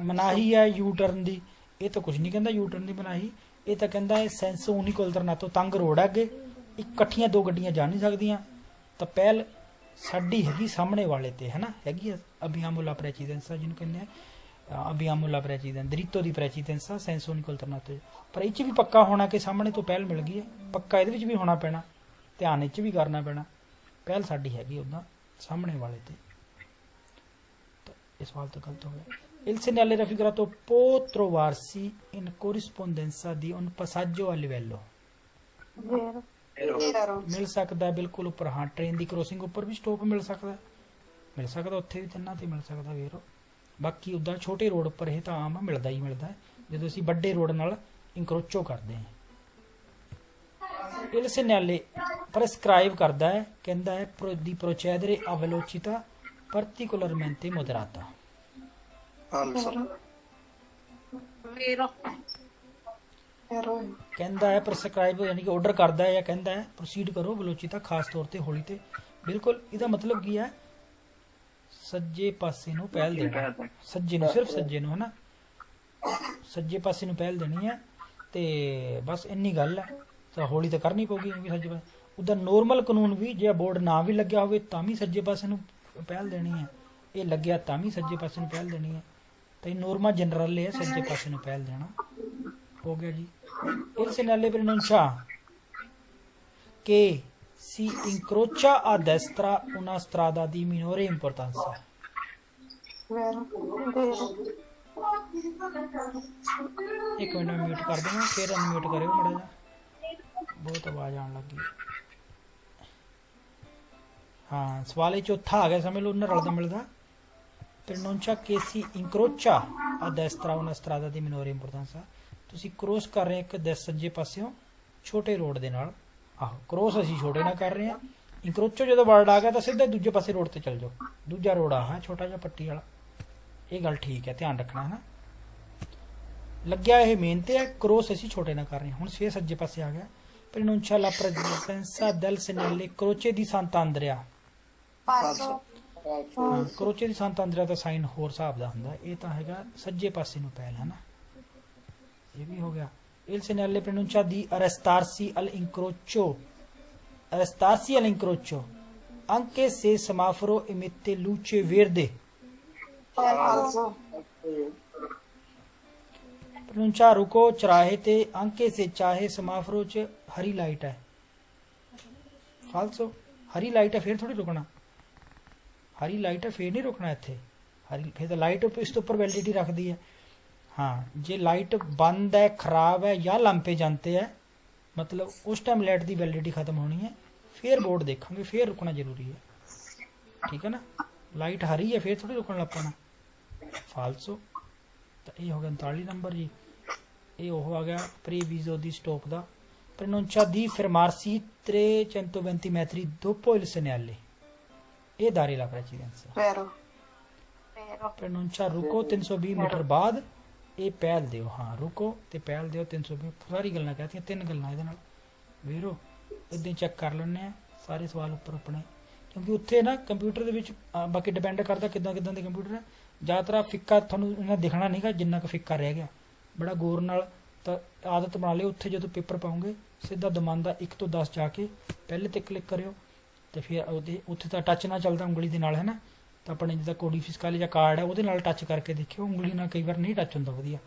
ਮਨਾਹੀ ਹੈ ਯੂ ਟਰਨ ਦੀ, ਇਹ ਤਾਂ ਕੁਝ ਨਹੀਂ ਕਹਿੰਦਾ ਯੂ ਟਰਨ ਦੀ ਮਨਾਹੀ, ਇਹ ਤਾਂ ਕਹਿੰਦਾ ਹੈ ਸੈਂਸ ਉਨੀਕੋ ਅਲਟਰਨਾਟੋ, ਤੰਗ ਰੋਡ ਹੈ ਅੱਗੇ, ਇਕੱਠੀਆਂ ਦੋ ਗੱਡੀਆਂ ਜਾ ਨਹੀਂ ਸਕਦੀਆਂ। ਤਾਂ ਪਹਿਲ ਸਾਡੀ ਹੈਗੀ ਸਾਹਮਣੇ ਵਾਲੇ ਤੇ ਹੈ ਨਾ, ਹੈਗੀ ਅਬੀਆਮੋ ਲਾ ਪ੍ਰੈਸੀਡੈਂਸਾ ਜਿਹਨੂੰ ਕਹਿੰਦੇ ਆ, ਅਬੀਆਮੋ ਲਾ ਪ੍ਰੈਸੀਡੈਂਸ ਦ੍ਰਿਤੋ ਦੀ ਪ੍ਰੈਸੀਡੈਂਸਾ ਸੈਂਸ ਉਨੀਕੋ ਅਲਟਰਨਾਟੋ। ਪਰ ਇਹ 'ਚ ਵੀ ਪੱਕਾ ਹੋਣਾ ਕਿ ਸਾਹਮਣੇ ਤੋਂ ਪਹਿਲ ਮਿਲ ਗਈ ਹੈ, ਪੱਕਾ ਇਹਦੇ ਵਿੱਚ ਵੀ ਹੋਣਾ ਪੈਣਾ, ਧਿਆਨ ਇਹ 'ਚ ਵੀ ਕਰਨਾ ਪੈਣਾ। ਪਹਿਲ ਸਾਡੀ ਹੈਗੀ ਉੱਦਾਂ ਸਾਹਮਣੇ ਵਾਲੇ ਤੇ। ਇਹ ਸਵਾਲ ਤਾਂ ਗਲਤ ਹੋ ਗਿਆ। Il segnale raffigurato può trovarsi in corrispondenza di un passaggio a livello. Vero. ਮਿਲ ਸਕਦਾ ਹੈ ਬਿਲਕੁਲ ਉੱਪਰ। ਹਾਂ ਟ੍ਰੇਨ ਦੀ ਕ੍ਰੋਸਿੰਗ ਉੱਪਰ ਵੀ ਸਟਾਪ ਮਿਲ ਸਕਦਾ ਉੱਥੇ ਵੀ ਤਿੰਨਾਂ ਤੇ ਮਿਲ ਸਕਦਾ ਵੇਰੋ। ਬਾਕੀ ਉੱਦਾਂ ਛੋਟੇ ਰੋਡ ਉੱਪਰ ਇਹ ਤਾਂ ਆਮ ਮਿਲਦਾ ਹੀ ਮਿਲਦਾ ਹੈ ਜਦੋਂ ਅਸੀਂ ਵੱਡੇ ਰੋਡ ਨਾਲ ਇਨਕਰੋਚੋ ਕਰਦੇ ਹਾਂ। Il segnale prescrive ਕਰਦਾ ਹੈ, ਕਹਿੰਦਾ ਹੈ di procedere a velocità particolarmente moderata. falso, Vero. ਕਹਿੰਦਾ ਹੈ ਪ੍ਰਸਕ੍ਰਾਈਬ ਯਾਨੀ ਕਿ ਆਰਡਰ ਕਰਦਾ ਹੈ ਜਾਂ ਕਹਿੰਦਾ ਹੈ ਪ੍ਰੋਸੀਡ ਕਰੋ ਵੈਲੋਚਿਟਾ ਖਾਸ ਤੌਰ ਤੇ ਹੌਲੀ ਤੇ। ਬਿਲਕੁਲ ਇਹਦਾ ਮਤਲਬ ਕੀ ਹੈ, ਸੱਜੇ ਪਾਸੇ ਨੂੰ ਪਹਿਲ ਦੇਣਾ, ਸੱਜੇ ਨੂੰ, ਸਿਰਫ ਸੱਜੇ ਨੂੰ ਹੈ ਨਾ, ਸੱਜੇ ਪਾਸੇ ਨੂੰ ਪਹਿਲ ਦੇਣੀ ਹੈ ਤੇ ਬਸ ਇੰਨੀ ਗੱਲ ਹੈ। ਤਾਂ ਹੌਲੀ ਤਾਂ ਕਰਨੀ ਪਊਗੀ ਕਿਉਂਕਿ ਸੱਜੇ ਪਾਸੇ ਉਹਦਾ ਨੋਰਮਲ ਕਾਨੂੰਨ ਵੀ ਜੇ ਬੋਰਡ ਨਾ ਵੀ ਲੱਗਿਆ ਹੋਵੇ ਤਾਂ ਵੀ ਸੱਜੇ ਪਾਸੇ ਨੂੰ ਪਹਿਲ ਦੇਣੀ ਹੈ, ਇਹ ਲੱਗਿਆ ਤਾਂ ਵੀ ਸੱਜੇ ਪਾਸੇ ਨੂੰ ਪਹਿਲ ਦੇਣੀ ਹੈ। ਤਾਂ ਇਹ ਨੋਰਮਾ ਜਨਰਲ ਹੈ ਸੱਜੇ ਪਾਸੇ ਨੂੰ ਪਹਿਲ ਦੇਣਾ। ਹੋ ਗਿਆ ਜੀ। Il segnale pronuncia che si incrocia a destra una strada di minore importanza. Vero. ਇੱਕ ਮਿੰਟ ਮੈਂ ਮਿਊਟ ਕਰ ਦੇਵਾਂ ਫਿਰ ਅਨਮਿਊਟ ਕਰਿਓ ਮਾੜਾ ਜਿਹਾ, ਬਹੁਤ ਆਵਾਜ਼ ਆਉਣ ਲੱਗੀ। ਹਾਂ ਸਵਾਲ ਇਹ ਚੌਥਾ ਆ ਗਿਆ, ਸਮਝ ਲਓ ਉਹਨਾਂ ਰਲਦਾ ਮਿਲਦਾ। pronuncia che si incrocia a destra una strada di minore importanza. ਤੁਸੀਂ ਕ੍ਰੋਸ ਕਰ ਰਹੇ ਇੱਕ ਸੱਜੇ ਪਾਸਿਓਂ ਛੋਟੇ ਰੋਡ ਦੇ ਨਾਲ। ਆਹੋ ਕ੍ਰੋਸ ਅਸੀਂ ਛੋਟੇ ਨਾਲ ਕਰ ਰਹੇ ਹਾਂ, ਇਨਕਰੋਚੋ ਜਦੋਂ ਵਰਡ ਆ ਗਿਆ ਤਾਂ ਸਿੱਧਾ ਦੂਜੇ ਪਾਸੇ ਰੋਡ ਤੇ ਚੱਲ ਜਾਓ, ਦੂਜਾ ਰੋਡ ਆ ਹੈ ਛੋਟਾ ਜਿਹਾ ਪੱਟੀ ਵਾਲਾ। ਇਹ ਗੱਲ ਠੀਕ ਹੈ, ਧਿਆਨ ਰੱਖਣਾ ਹੈ ਨਾ। ਲੱਗਿਆ ਇਹ ਮੇਨ ਤੇ ਹੈ, ਕ੍ਰੋਸ ਅਸੀਂ ਛੋਟੇ ਨਾਲ ਕਰ ਰਹੇ ਹਾਂ। ਹੁਣ ਛੇ ਸੱਜੇ ਪਾਸੇ ਆ ਗਿਆ। pronuncia la presenza del segnale croce di Sant'Andrea. falso, ਕਰੋਚੇ ਦੀ ਸੰਤਆਂਦਰਿਆ ਦਾ ਸਾਈਨ ਹੋਰ ਹਿਸਾਬ ਦਾ ਹੁੰਦਾ, ਇਹ ਤਾਂ ਹੈਗਾ ਸੱਜੇ ਪਾਸੇ ਨੂੰ ਪਹਿਲ ਹੈ ਨਾ, ਇਹ ਵੀ ਹੋ ਗਿਆ। Il segnale pronuncia di arrestarsi all'incrocio anche se il semaforo emette luce verde. Falso. pronuncia रुको चौराहे ते anche se चाहे समाफरो च हरी लाइट है। फाल्सो, हरी लाइट है फिर थोड़ी रुकना, हरी लाइट है फिर नहीं रुकना, इत्थे ਹਰੀ ਫਿਰ ਤਾਂ ਲਾਈਟ ਇਸ ਤੋਂ ਉੱਪਰ ਵੈਲਿਡਿਟੀ ਰੱਖਦੀ ਹੈ। हाँ जे लाइट बंद है खराब है या लंपे जानते हैं मतलब उस टाइम लाइट की वैलिडिटी खत्म होनी है फिर बोर्ड देखेंगे फिर रुकना जरूरी है ठीक है ना। लाइट हरी है फिर थोड़ी रुकने लग पैना फालसो। तो ये हो गया 39 नंबर जी। ये वो आ गया प्रीविजो दी स्टॉप का pronuncia di fermarsi 320 metri dopo il segnale e dare la precedenza। Vairo pronuncia रुको 320 मीटर बाद ਇਹ ਪਹਿਲ ਦਿਓ। ਹਾਂ ਰੁਕੋ ਤੇ ਪਹਿਲ ਦਿਓ 320 ਸਾਰੀ ਗੱਲਾਂ ਕਹਤੀਆਂ 3 ਗੱਲਾਂ ਇਹਦੇ ਨਾਲ ਵੀਰੋ ਇਦਾਂ ਚੈੱਕ ਕਰ ਲੈਣੇ ਆ ਸਾਰੇ ਸਵਾਲ ਉੱਪਰ ਆਪਣੇ ਕਿਉਂਕਿ ਉੱਥੇ ਨਾ ਕੰਪਿਊਟਰ ਦੇ ਵਿੱਚ ਬਾਕੀ ਡਿਪੈਂਡ ਕਰਦਾ ਕਿਦਾਂ ਕਿਦਾਂ ਦੇ ਕੰਪਿਊਟਰ ਹੈ। ਜ਼ਿਆਦਾਤਰ ਫਿੱਕਾ ਤੁਹਾਨੂੰ ਇਹਨਾਂ ਦਿਖਣਾ ਨਹੀਂਗਾ ਜਿੰਨਾ ਕੁ ਫਿੱਕਾ ਰਹਿ ਗਿਆ ਬੜਾ ਗੌਰ ਨਾਲ ਤਾਂ ਆਦਤ ਬਣਾ ਲਿਓ। ਉੱਥੇ ਜਦੋਂ ਪੇਪਰ ਪਾਉਂਗੇ ਸਿੱਧਾ ਦਮਾਂਦਾ 1 ਤੋਂ 10 ਜਾ ਕੇ ਪਹਿਲੇ ਤੇ ਕਲਿੱਕ ਕਰਿਓ ਤੇ ਫਿਰ ਉਹਦੇ ਉੱਥੇ ਤਾਂ ਟੱਚ ਨਾ ਚੱਲਦਾ ਉਂਗਲੀ ਦੇ ਨਾਲ ਹੈ ਨਾ। ਤਾਂ ਆਪਣੇ ਜਿੱਦਾਂ ਕੋਡੀ ਫਿਸਕਲ ਜਾਂ ਕਾਰਡ ਹੈ ਉਹਦੇ ਨਾਲ ਟੱਚ ਕਰਕੇ ਦੇਖਿਓ ਉਂਗਲੀ ਨਾਲ ਕਈ ਵਾਰ ਨਹੀਂ ਟੱਚ ਹੁੰਦਾ ਵਧੀਆ।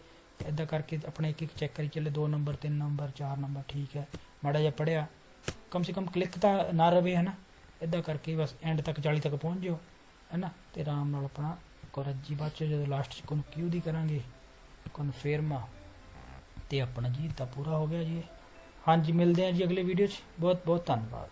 ਇੱਦਾਂ ਕਰਕੇ ਆਪਣੇ ਇੱਕ ਇੱਕ ਚੈੱਕ ਕਰੀ ਚੱਲੇ 2 ਨੰਬਰ 3 ਨੰਬਰ 4 ਨੰਬਰ ਠੀਕ ਹੈ ਮਾੜਾ ਜਿਹਾ ਪੜਿਆ ਕਮ ਸੇ ਕਮ ਕਲਿੱਕ ਤਾਂ ਨਾ ਰਵੇ ਹੈ ਨਾ। ਇੱਦਾਂ ਕਰਕੇ ਬਸ ਐਂਡ ਤੱਕ 40 ਤੱਕ ਪਹੁੰਚ ਜਾਓ ਹੈ ਨਾ ਤੇ ਆਰਾਮ ਨਾਲ ਆਪਣਾ ਕੋਰਜੀ ਬਾਅਦ 'ਚ ਜਦੋਂ ਲਾਸਟ 'ਚ ਕਿਊ ਦੀ ਕਰਾਂਗੇ ਕਨਫਰਮਾ ਤੇ ਆਪਣਾ ਜੀ ਤਾਂ ਪੂਰਾ ਹੋ ਗਿਆ ਜੀ। ਹਾਂਜੀ ਮਿਲਦੇ ਹਾਂ ਜੀ ਅਗਲੇ ਵੀਡੀਓ 'ਚ। ਬਹੁਤ ਬਹੁਤ ਧੰਨਵਾਦ।